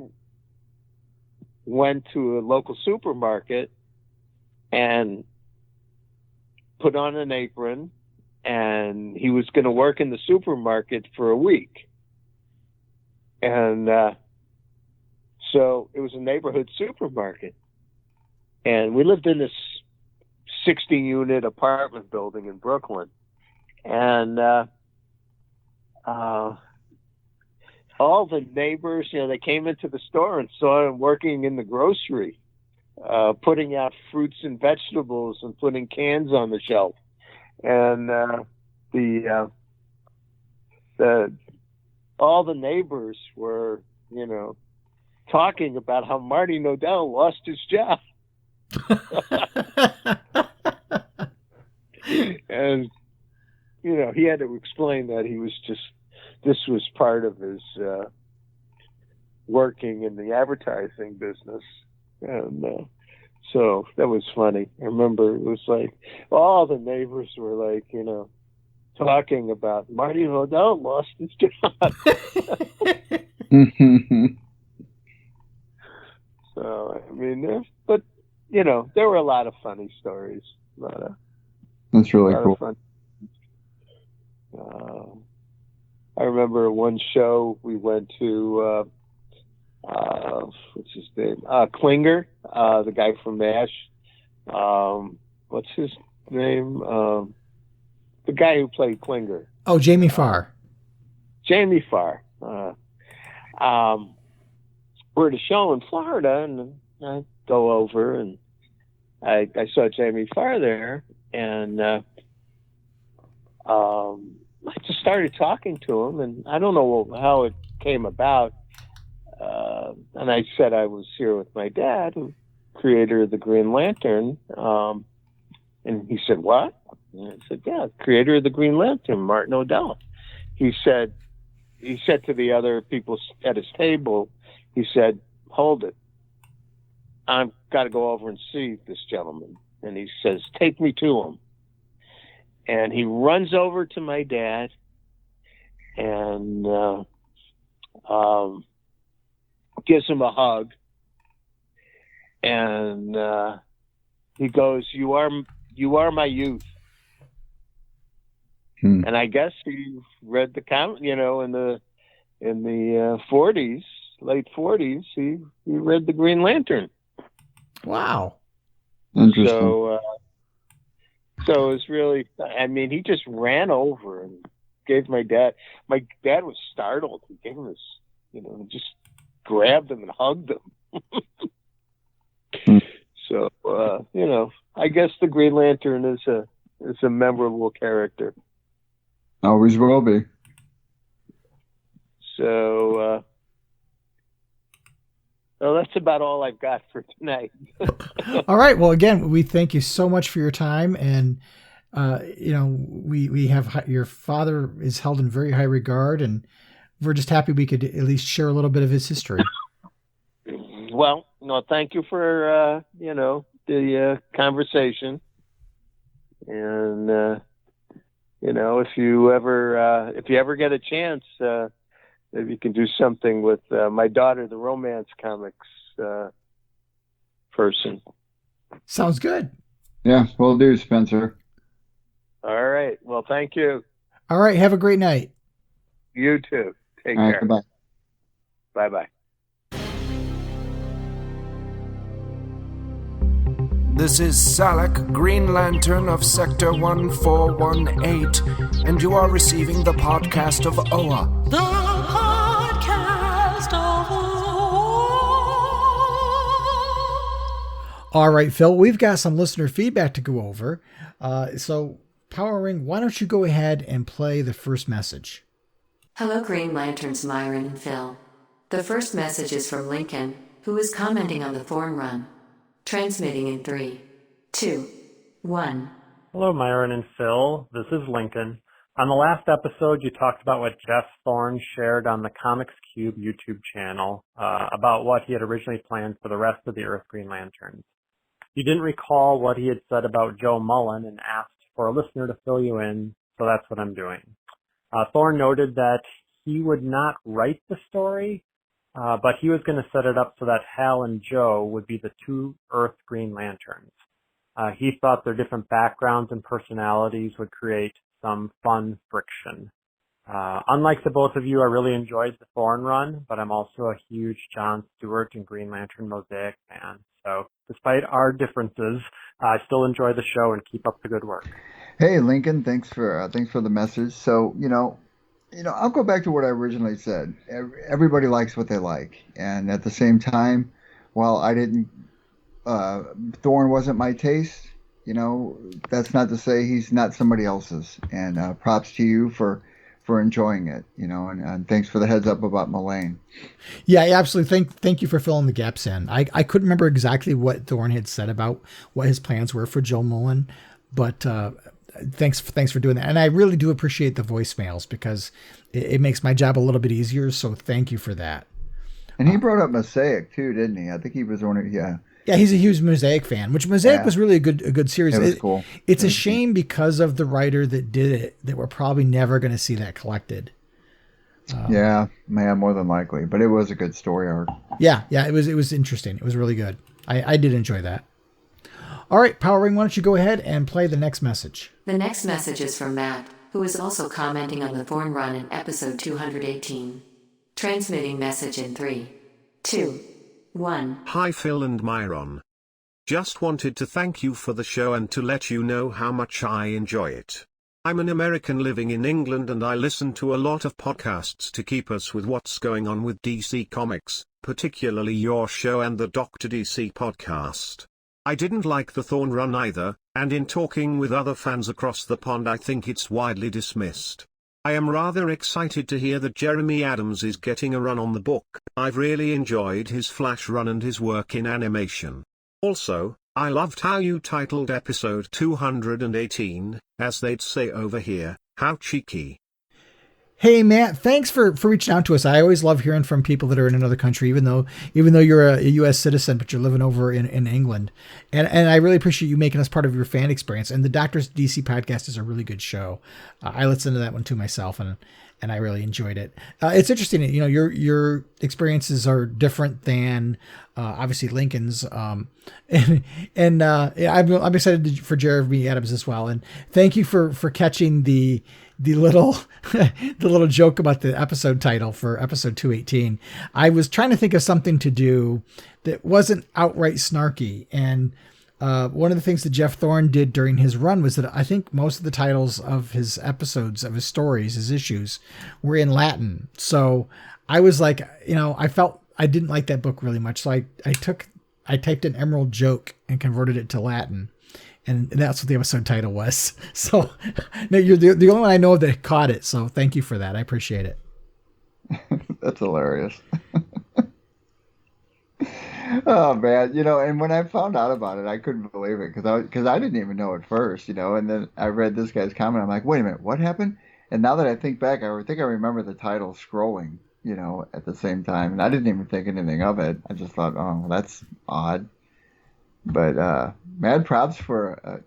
went to a local supermarket and put on an apron, and he was going to work in the supermarket for a week. And so it was a neighborhood supermarket. And we lived in this 60-unit apartment building in Brooklyn. And all the neighbors, they came into the store and saw him working in the grocery, putting out fruits and vegetables and putting cans on the shelf. And all the neighbors were, talking about how Martin Nodell lost his job. And, he had to explain that this was part of his working in the advertising business. And so that was funny. I remember it was like all the neighbors were like, talking about Martin Nodell lost his job. So, I mean, but, there were a lot of funny stories. That's really cool. I remember one show we went to, what's his name? Klinger, the guy from MASH. What's his name? The guy who played Klinger. Oh, Jamie Farr. Jamie Farr. We're at a show in Florida, and I go over and I saw Jamie Farr there, and I just started talking to him, and I don't know how it came about. And I said I was here with my dad, who creator of the Green Lantern. And he said, "What?" And I said, "Yeah, creator of the Green Lantern, Martin Nodell." He said to the other people at his table, he said, "Hold it. I've got to go over and see this gentleman." And he says, "Take me to him." And he runs over to my dad and gives him a hug. And he goes, "You are my youth." And I guess he read the comment, in the 40s, late 40s, he read the Green Lantern. Wow. Interesting. So it was really, he just ran over and gave my dad was startled. He gave him this, just grabbed him and hugged him. So, I guess the Green Lantern is a memorable character. Always will be. So, well, that's about all I've got for tonight. All right. Well, again, we thank you so much for your time. And, we have your father is held in very high regard, and we're just happy we could at least share a little bit of his history. Well, no, thank you for, the conversation. And, if you ever get a chance, maybe you can do something with my daughter, the romance comics person. Sounds good. Yeah, will do, Spencer. All right. Well, thank you. All right. Have a great night. You too. Take All right, care. goodbye. Bye-bye. This is Salak, Green Lantern of Sector 1418, and you are receiving the podcast of Oa. The podcast of All right, Phil, we've got some listener feedback to go over. So, Power Ring, why don't you go ahead and play the first message? Hello, Green Lanterns, Myron and Phil. The first message is from Lincoln, who is commenting on the Thorn Run. Transmitting in 3, 2, 1. Hello, Myron and Phil. This is Lincoln. On the last episode, you talked about what Jeff Thorne shared on the Comics Cube YouTube channel about what he had originally planned for the rest of the Earth Green Lanterns. You didn't recall what he had said about Joe Mullen and asked for a listener to fill you in, so that's what I'm doing. Thorne noted that he would not write the story, but he was going to set it up so that Hal and Joe would be the two Earth Green Lanterns. He thought their different backgrounds and personalities would create some fun friction. Unlike the both of you, I really enjoyed the Thorn Run, but I'm also a huge John Stewart and Green Lantern Mosaic fan. So despite our differences, I still enjoy the show and keep up the good work. Hey, Lincoln, thanks for the message. So, I'll go back to what I originally said. Everybody likes what they like. And at the same time, while I didn't, Thorne wasn't my taste, that's not to say he's not somebody else's. And props to you for enjoying it, and thanks for the heads up about Mullane. Yeah, absolutely. Thank you for filling the gaps in. I couldn't remember exactly what Thorne had said about what his plans were for Joe Mullen, but thanks for doing that. And I really do appreciate the voicemails because it makes my job a little bit easier. So thank you for that. And he brought up Mosaic too, didn't he? I think he was one of Yeah, he's a huge Mosaic fan, which Mosaic was really a good series. It was cool. It's a shame because of the writer that did it that we're probably never going to see that collected. Yeah, more than likely. But it was a good story arc. Yeah, it was interesting. It was really good. I did enjoy that. All right, Power Ring, why don't you go ahead and play the next message? The next message is from Matt, who is also commenting on the Thorn Run in episode 218. Transmitting message in 3, 2, 1. Hi Phil and Myron. Just wanted to thank you for the show and to let you know how much I enjoy it. I'm an American living in England and I listen to a lot of podcasts to keep us with what's going on with DC Comics, particularly your show and the Dr. DC podcast. I didn't like the Thorn run either, and in talking with other fans across the pond I think it's widely dismissed. I am rather excited to hear that Jeremy Adams is getting a run on the book. I've really enjoyed his Flash run and his work in animation. Also, I loved how you titled episode 218, as they'd say over here, how cheeky. Hey Matt, thanks for reaching out to us. I always love hearing from people that are in another country, even though you're a U.S. citizen, but you're living over in England. And I really appreciate you making us part of your fan experience. And the Doctor's DC podcast is a really good show. I listened to that one too myself, and I really enjoyed it. It's interesting, your experiences are different than obviously Lincoln's. I'm excited for Jeremy Adams as well. And thank you for catching the little the little joke about the episode title for episode 218. I was trying to think of something to do that wasn't outright snarky, and one of the things that Jeff Thorne did during his run was that I think most of the titles of his episodes, of his stories, his issues, were in Latin. So I was like, I felt I didn't like that book really much. So I typed in Emerald Joke and converted it to Latin. And that's what the episode title was. So no, you're the only one I know that caught it. So thank you for that. I appreciate it. That's hilarious. Oh man, and when I found out about it, I couldn't believe it because I didn't even know at first, and then I read this guy's comment. I'm like, wait a minute, what happened? And now that I think back, I think I remember the title scrolling, at the same time, and I didn't even think anything of it. I just thought, oh, that's odd. But mad props for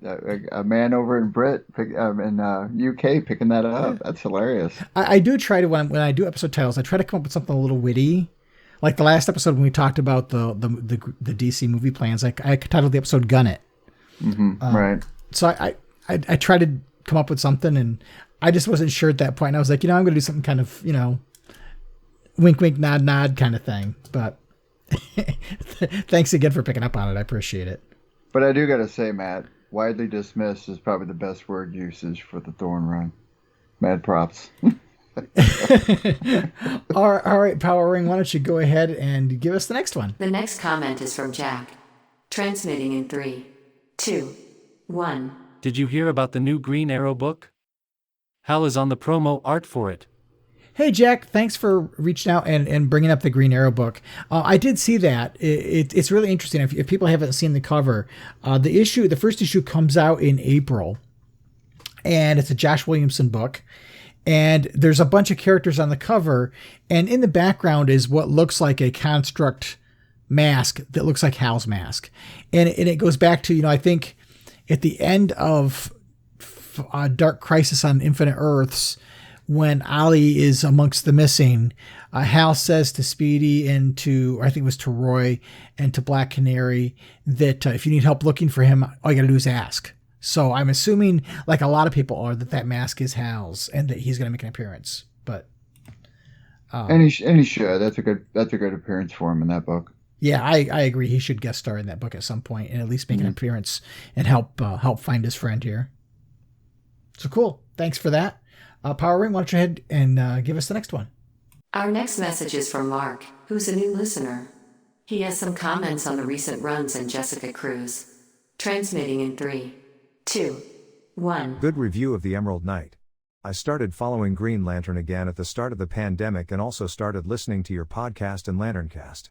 a man over in UK picking that up. That's hilarious. I do try to when I do episode titles, I try to come up with something a little witty. Like the last episode when we talked about the DC movie plans, I titled the episode "Gun It." Mm-hmm, right. So I tried to come up with something, and I just wasn't sure at that point. And I was like, I'm going to do something kind of, wink, wink, nod, nod kind of thing. But thanks again for picking up on it. I appreciate it. But I do got to say, Matt, widely dismissed is probably the best word usage for the Thorn run. Mad props. All right, Power Ring, why don't you go ahead and give us the next one? The next comment is from Jack. Transmitting in 3, 2, 1. Did you hear about the new Green Arrow book? Hal is on the promo art for it. Hey, Jack, thanks for reaching out and bringing up the Green Arrow book. I did see that. It's really interesting. If people haven't seen the cover, the first issue comes out in April, and it's a Josh Williamson book. And there's a bunch of characters on the cover, and in the background is what looks like a construct mask that looks like Hal's mask. And it goes back to, I think at the end of Dark Crisis on Infinite Earths, when Ollie is amongst the missing, Hal says to Speedy and I think it was to Roy and to Black Canary that if you need help looking for him, all you got to do is ask. So I'm assuming, like a lot of people are, that mask is Hal's and that he's going to make an appearance. But and he should. That's a good appearance for him in that book. Yeah, I agree. He should guest star in that book at some point and at least make an appearance and help find his friend here. So cool. Thanks for that. Power Ring, why don't you head and give us the next one? Our next message is from Mark, who's a new listener. He has some comments on the recent runs and Jessica Cruz. Transmitting in 3, 2, 1. Good review of The Emerald Knight. I started following Green Lantern again at the start of the pandemic and also started listening to your podcast and Lanterncast.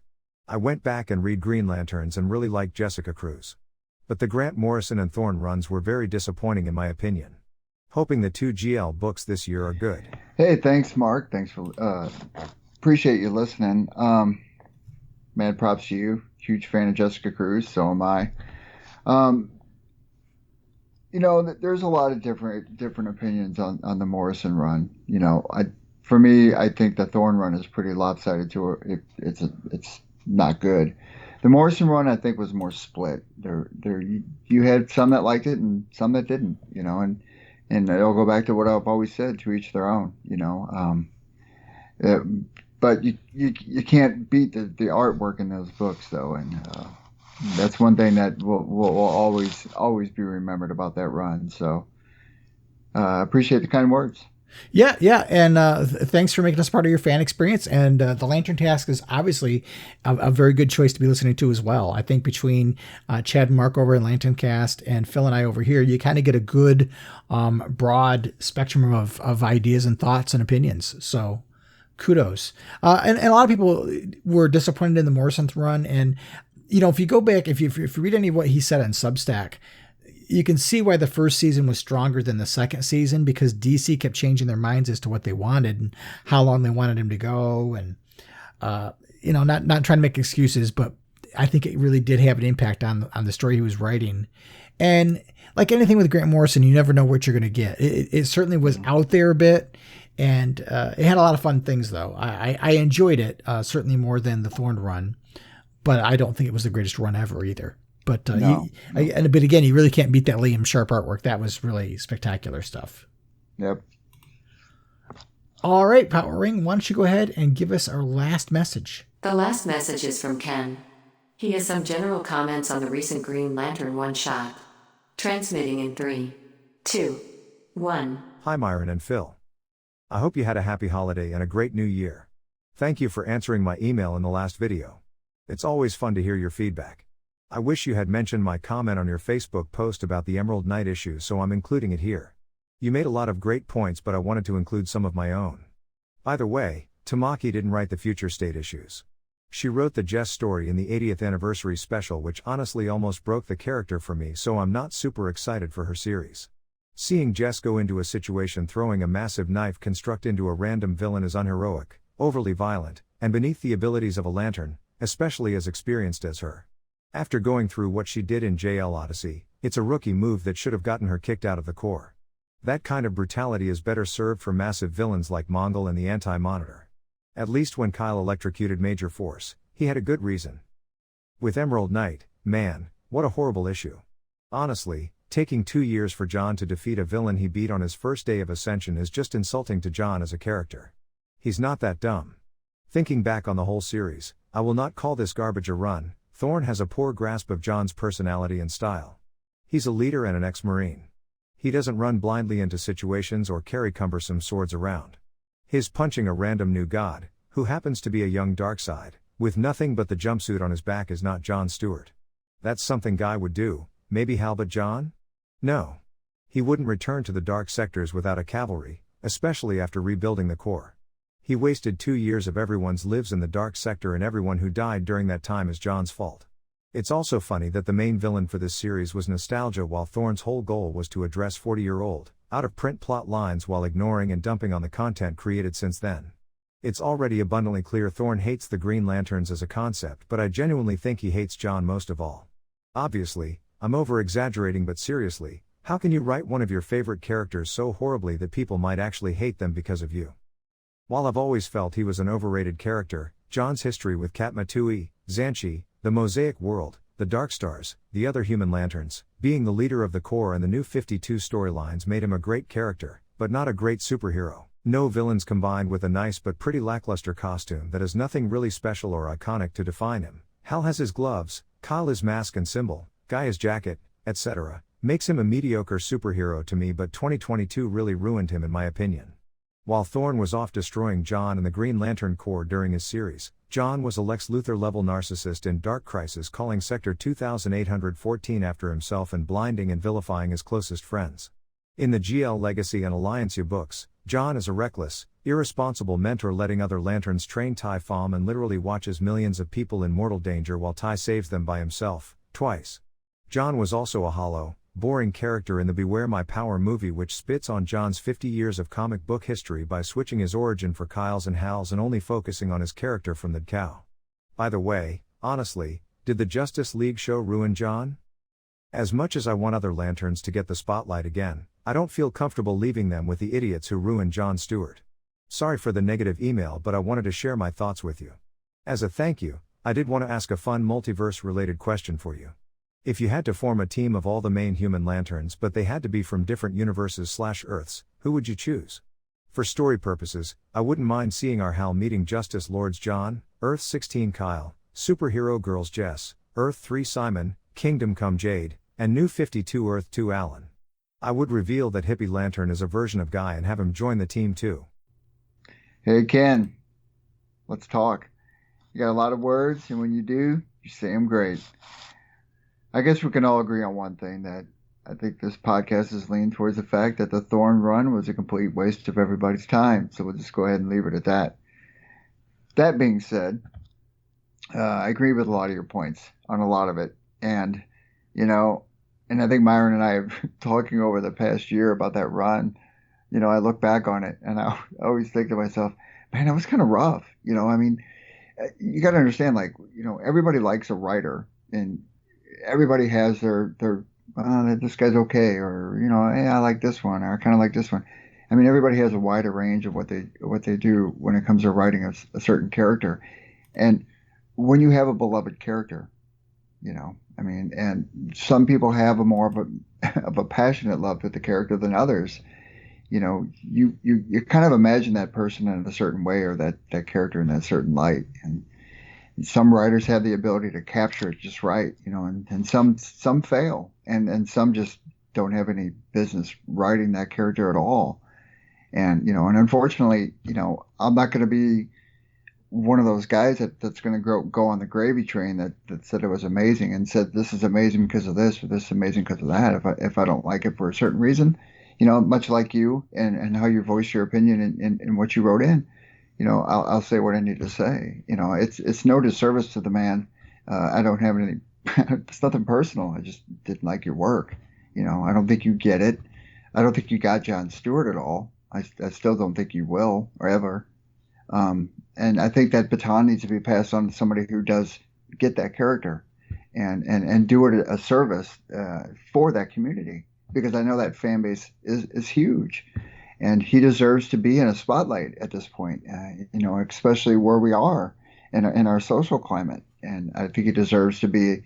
I went back and read Green Lanterns and really liked Jessica Cruz. But the Grant Morrison and Thorne runs were very disappointing in my opinion. Hoping the 2 GL books this year are good. Hey, thanks, Mark. Thanks for appreciate you listening. Mad props to you. Huge fan of Jessica Cruz. So am I. There's a lot of different opinions on the Morrison run. For me, I think the Thorne run is pretty lopsided to it. It's not good. The Morrison run, I think, was more split. You had some that liked it and some that didn't. And it'll go back to what I've always said: to each their own. But you can't beat the artwork in those books, though, and that's one thing that will always be remembered about that run. So Appreciate the kind words. Yeah, yeah, and thanks for making us part of your fan experience. And the Lantern Task is obviously a very good choice to be listening to as well. I think between Chad and Mark over in Lantern Cast and Phil and I over here, you kind of get a good broad spectrum of ideas and thoughts and opinions. So kudos. And a lot of people were disappointed in the Morrison's run. And, if you go back, if you read any of what he said on Substack, you can see why the first season was stronger than the second season, because DC kept changing their minds as to what they wanted and how long they wanted him to go. And, not trying to make excuses, but I think it really did have an impact on the story he was writing. And like anything with Grant Morrison, you never know what you're going to get. It certainly was out there a bit, and it had a lot of fun things, though. I enjoyed it, certainly more than the Thorn run, but I don't think it was the greatest run ever either. But No. but again, you really can't beat that Liam Sharp artwork. That was really spectacular stuff. Yep. All right, Power Ring, why don't you go ahead and give us our last message? The last message is from Ken. He has some general comments on the recent Green Lantern one-shot. Transmitting in 3, 2, 1. Hi Myron and Phil. I hope you had a happy holiday and a great new year. Thank you for answering my email in the last video. It's always fun to hear your feedback. I wish you had mentioned my comment on your Facebook post about the Emerald Knight issue, so I'm including it here. You made a lot of great points, but I wanted to include some of my own. Either way, Tamaki didn't write the Future State issues. She wrote the Jess story in the 80th anniversary special, which honestly almost broke the character for me, so I'm not super excited for her series. Seeing Jess go into a situation throwing a massive knife construct into a random villain is unheroic, overly violent, and beneath the abilities of a lantern, especially as experienced as her. After going through what she did in JL Odyssey, it's a rookie move that should have gotten her kicked out of the Corps. That kind of brutality is better served for massive villains like Mongol and the Anti-Monitor. At least when Kyle electrocuted Major Force, he had a good reason. With Emerald Knight, man, what a horrible issue. Honestly, taking 2 years for John to defeat a villain he beat on his first day of Ascension is just insulting to John as a character. He's not that dumb. Thinking back on the whole series, I will not call this garbage a run. Thorne has a poor grasp of John's personality and style. He's a leader and an ex-Marine. He doesn't run blindly into situations or carry cumbersome swords around. His punching a random new god, who happens to be a young Darkseid, with nothing but the jumpsuit on his back, is not John Stewart. That's something Guy would do, maybe Hal, but John? No. He wouldn't return to the dark sectors without a cavalry, especially after rebuilding the Corps. He wasted 2 years of everyone's lives in the dark sector, and everyone who died during that time is John's fault. It's also funny that the main villain for this series was nostalgia, while Thorne's whole goal was to address 40-year-old, out-of-print plot lines while ignoring and dumping on the content created since then. It's already abundantly clear Thorne hates the Green Lanterns as a concept, but I genuinely think he hates John most of all. Obviously, I'm over-exaggerating, but seriously, how can you write one of your favorite characters so horribly that people might actually hate them because of you? While I've always felt he was an overrated character, John's history with Katma Tui, Xanshi, the Mosaic World, the Darkstars, the other Human Lanterns, being the leader of the Corps, and the New 52 storylines made him a great character, but not a great superhero. No villains combined with a nice but pretty lackluster costume that has nothing really special or iconic to define him. Hal has his gloves, Kyle his mask and symbol, Guy his jacket, etc. Makes him a mediocre superhero to me, but 2022 really ruined him in my opinion. While Thorne was off destroying John and the Green Lantern Corps during his series, John was a Lex Luthor-level narcissist in Dark Crisis, calling Sector 2814 after himself and blinding and vilifying his closest friends. In the GL Legacy and Alliancia books, John is a reckless, irresponsible mentor letting other Lanterns train Tai Fom and literally watches millions of people in mortal danger while Tai saves them by himself, twice. John was also a hollow, boring character in the Beware My Power movie, which spits on John's 50 years of comic book history by switching his origin for Kyle's and Hal's and only focusing on his character from the cow. By the way, honestly, did the Justice League show ruin John? As much as I want other Lanterns to get the spotlight again, I don't feel comfortable leaving them with the idiots who ruined John Stewart. Sorry for the negative email, but I wanted to share my thoughts with you. As a thank you, I did want to ask a fun multiverse-related question for you. If you had to form a team of all the main Human Lanterns, but they had to be from different universes/Earths, who would you choose? For story purposes, I wouldn't mind seeing our Hal meeting Justice Lords John, Earth 16 Kyle, Superhero Girls Jess, Earth 3 Simon, Kingdom Come Jade, and New 52 Earth 2 Alan. I would reveal that Hippie Lantern is a version of Guy and have him join the team too. Hey, Ken, let's talk. You got a lot of words, and when you do, you say them great. I guess we can all agree on one thing, that I think this podcast is leaning towards the fact that the Thorn run was a complete waste of everybody's time. So we'll just go ahead and leave it at that. That being said, I agree with a lot of your points on a lot of it. And, and I think Myron and I have talking over the past year about that run. I look back on it and I always think to myself, man, it was kind of rough. You got to understand, everybody likes a writer, and everybody has their this guy's okay, or hey, I like this one, or I kind of like this one. I mean, everybody has a wider range of what they do when it comes to writing a certain character. And when you have a beloved character, and some people have a more of a passionate love with the character than others. You kind of imagine that person in a certain way, or that character in that certain light. And some writers have the ability to capture it just right, and some fail, and some just don't have any business writing that character at all. And, and unfortunately, I'm not going to be one of those guys that's going to go on the gravy train that said it was amazing and said, this is amazing because of this, or this is amazing because of that. If I don't like it for a certain reason, much like you and how you voice your opinion and what you wrote in, I'll say what I need to say. It's no disservice to the man. I don't have any, it's nothing personal. I just didn't like your work. I don't think you get it. I don't think you got Jon Stewart at all. I still don't think you will, or ever. And I think that baton needs to be passed on to somebody who does get that character and do it a service for that community, because I know that fan base is huge. And he deserves to be in a spotlight at this point, especially where we are in our social climate. And I think he deserves to be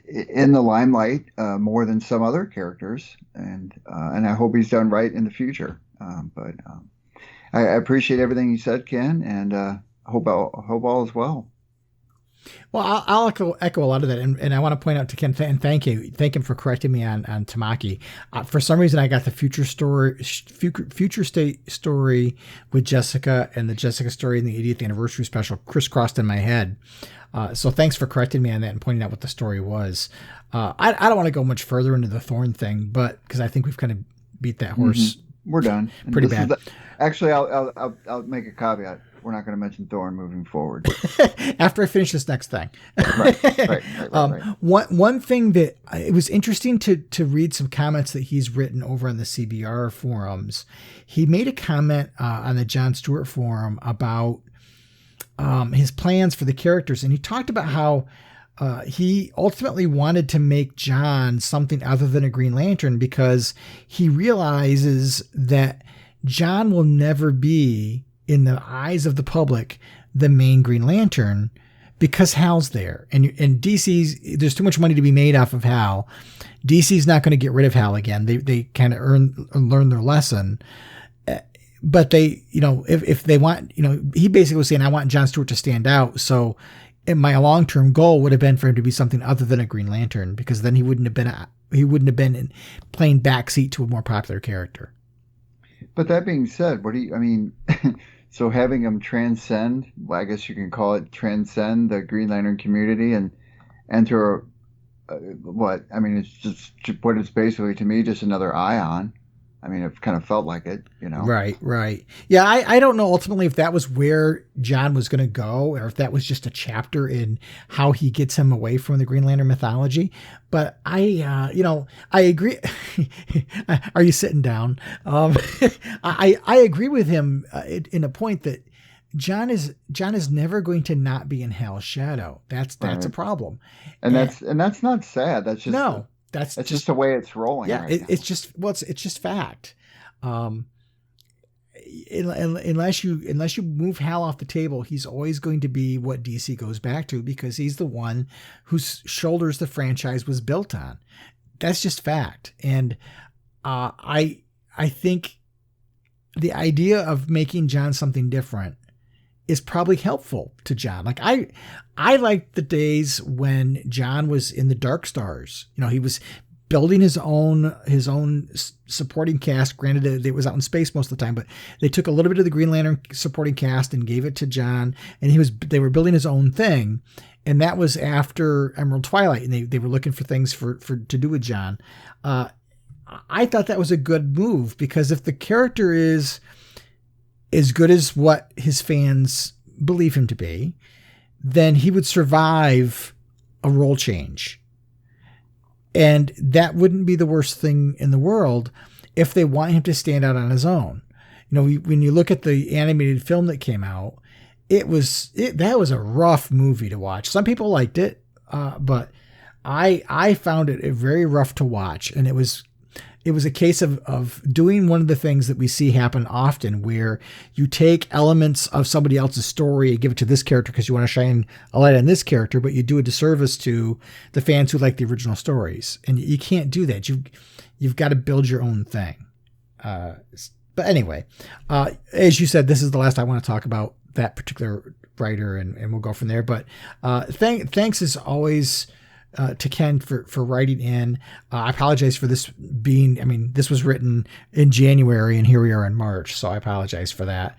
in the limelight more than some other characters. And I hope he's done right in the future. But I appreciate everything you said, Ken, and hope all is well. Well, I'll echo a lot of that, and I want to point out to Ken and thank him for correcting me on Tamaki. For some reason, I got the future state story with Jessica and the Jessica story in the 80th anniversary special crisscrossed in my head. So thanks for correcting me on that and pointing out what the story was. I don't want to go much further into the Thorn thing, but because I think we've kind of beat that horse. Mm-hmm. We're done. Pretty bad. Actually, I'll make a caveat. We're not going to mention Thorn moving forward. After I finish this next thing. Right. One thing that it was interesting to read some comments that he's written over on the CBR forums. He made a comment on the Jon Stewart forum about his plans for the characters. And he talked about how he ultimately wanted to make Jon something other than a Green Lantern, because he realizes that Jon will never be, in the eyes of the public, the main Green Lantern, because Hal's there. And DC's, there's too much money to be made off of Hal. DC's not going to get rid of Hal again. They kind of learn their lesson. But they, if they want, he basically was saying, I want Jon Stewart to stand out. So my long-term goal would have been for him to be something other than a Green Lantern, because then he wouldn't have been playing backseat to a more popular character. But that being said, so having him transcend, well, I guess you can call it transcend the Green Lantern community and enter it's just what it's basically to me, just another Ion. It kind of felt like it, Right. Yeah, I don't know ultimately if that was where Jon was going to go, or if that was just a chapter in how he gets him away from the Green Lantern mythology. But I agree. Are you sitting down? I agree with him in a point that Jon is never going to not be in Hal's shadow. That's right. A problem. And that's not sad. That's just no. That's just the way it's rolling. Yeah, right it's just fact. Unless you move Hal off the table, he's always going to be what DC goes back to, because he's the one whose shoulders the franchise was built on. That's just fact. And I think the idea of making Jon something different is probably helpful to Jon. Like I liked the days when Jon was in the Dark Stars. He was building his own supporting cast. Granted, it was out in space most of the time, but they took a little bit of the Green Lantern supporting cast and gave it to John, and they were building his own thing. And that was after Emerald Twilight, and they were looking for things to do with John. I thought that was a good move, because if the character is as good as what his fans believe him to be, then he would survive a role change. And that wouldn't be the worst thing in the world if they want him to stand out on his own. When you look at the animated film that came out, that was a rough movie to watch. Some people liked it, but I found it very rough to watch. And it was a case of doing one of the things that we see happen often, where you take elements of somebody else's story and give it to this character because you want to shine a light on this character, but you do a disservice to the fans who like the original stories. And you can't do that. You've got to build your own thing. But anyway, as you said, this is the last I want to talk about that particular writer, and we'll go from there. But thanks as always to Ken for writing in. I apologize for this this was written in January and here we are in March, so I apologize for that.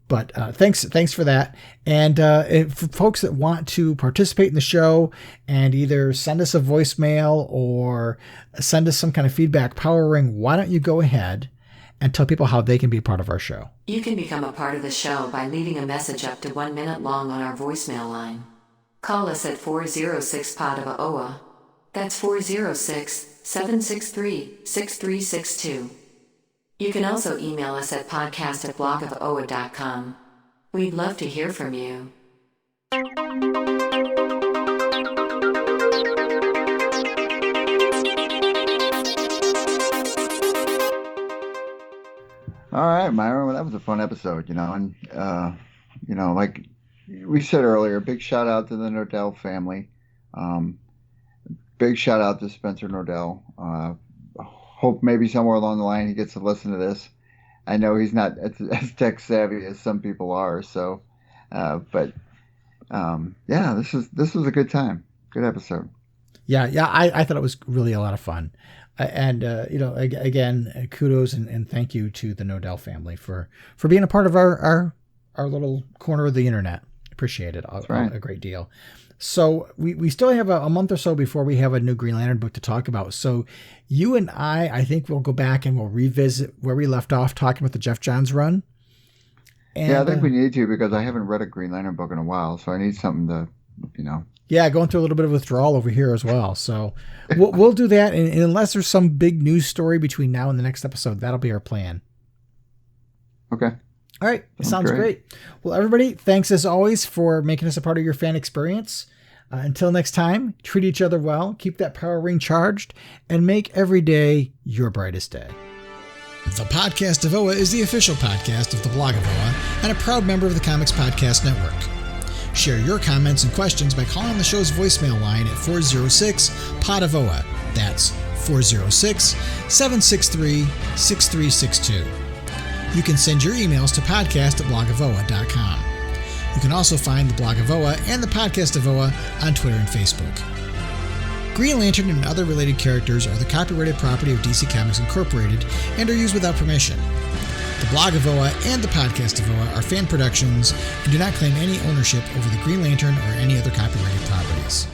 But thanks for that. And for folks that want to participate in the show and either send us a voicemail or send us some kind of feedback, Power Ring, why don't you go ahead and tell people how they can be part of our show? You can become a part of the show by leaving a message up to 1 minute long on our voicemail line. Call us at 406-POD-OA. That's 406-763-6362. You can also email us at podcast@blogofoa.com. We'd love to hear from you. All right, Myron. Well, that was a fun episode, and like we said earlier, big shout out to the Nodell family. Big shout out to Spencer Nodell. Hope maybe somewhere along the line he gets to listen to this. I know he's not as tech savvy as some people are. So, this was a good time. Good episode. Yeah. I thought it was really a lot of fun. And, again, kudos and thank you to the Nodell family for being a part of our little corner of the internet. Appreciate it a great deal. So we still have a month or so before we have a new Green Lantern book to talk about. So you and I think we'll go back and we'll revisit where we left off talking about the Jeff Johns run. And, I think we need to, because I haven't read a Green Lantern book in a while. So I need something to, Yeah, going through a little bit of withdrawal over here as well. So we'll do that. And unless there's some big news story between now and the next episode, that'll be our plan. Okay. All right. Sounds great. Well, everybody, thanks as always for making us a part of your fan experience. Until next time, treat each other well, keep that power ring charged, and make every day your brightest day. The Podcast of OA is the official podcast of the Blog of OA and a proud member of the Comics Podcast Network. Share your comments and questions by calling the show's voicemail line at 406-POD-OA. That's 406-763-6362. You can send your emails to podcast@blogofoa.com. You can also find the Blog of OA and the Podcast of OA on Twitter and Facebook. Green Lantern and other related characters are the copyrighted property of DC Comics Incorporated and are used without permission. The Blog of OA and the Podcast of OA are fan productions and do not claim any ownership over the Green Lantern or any other copyrighted properties.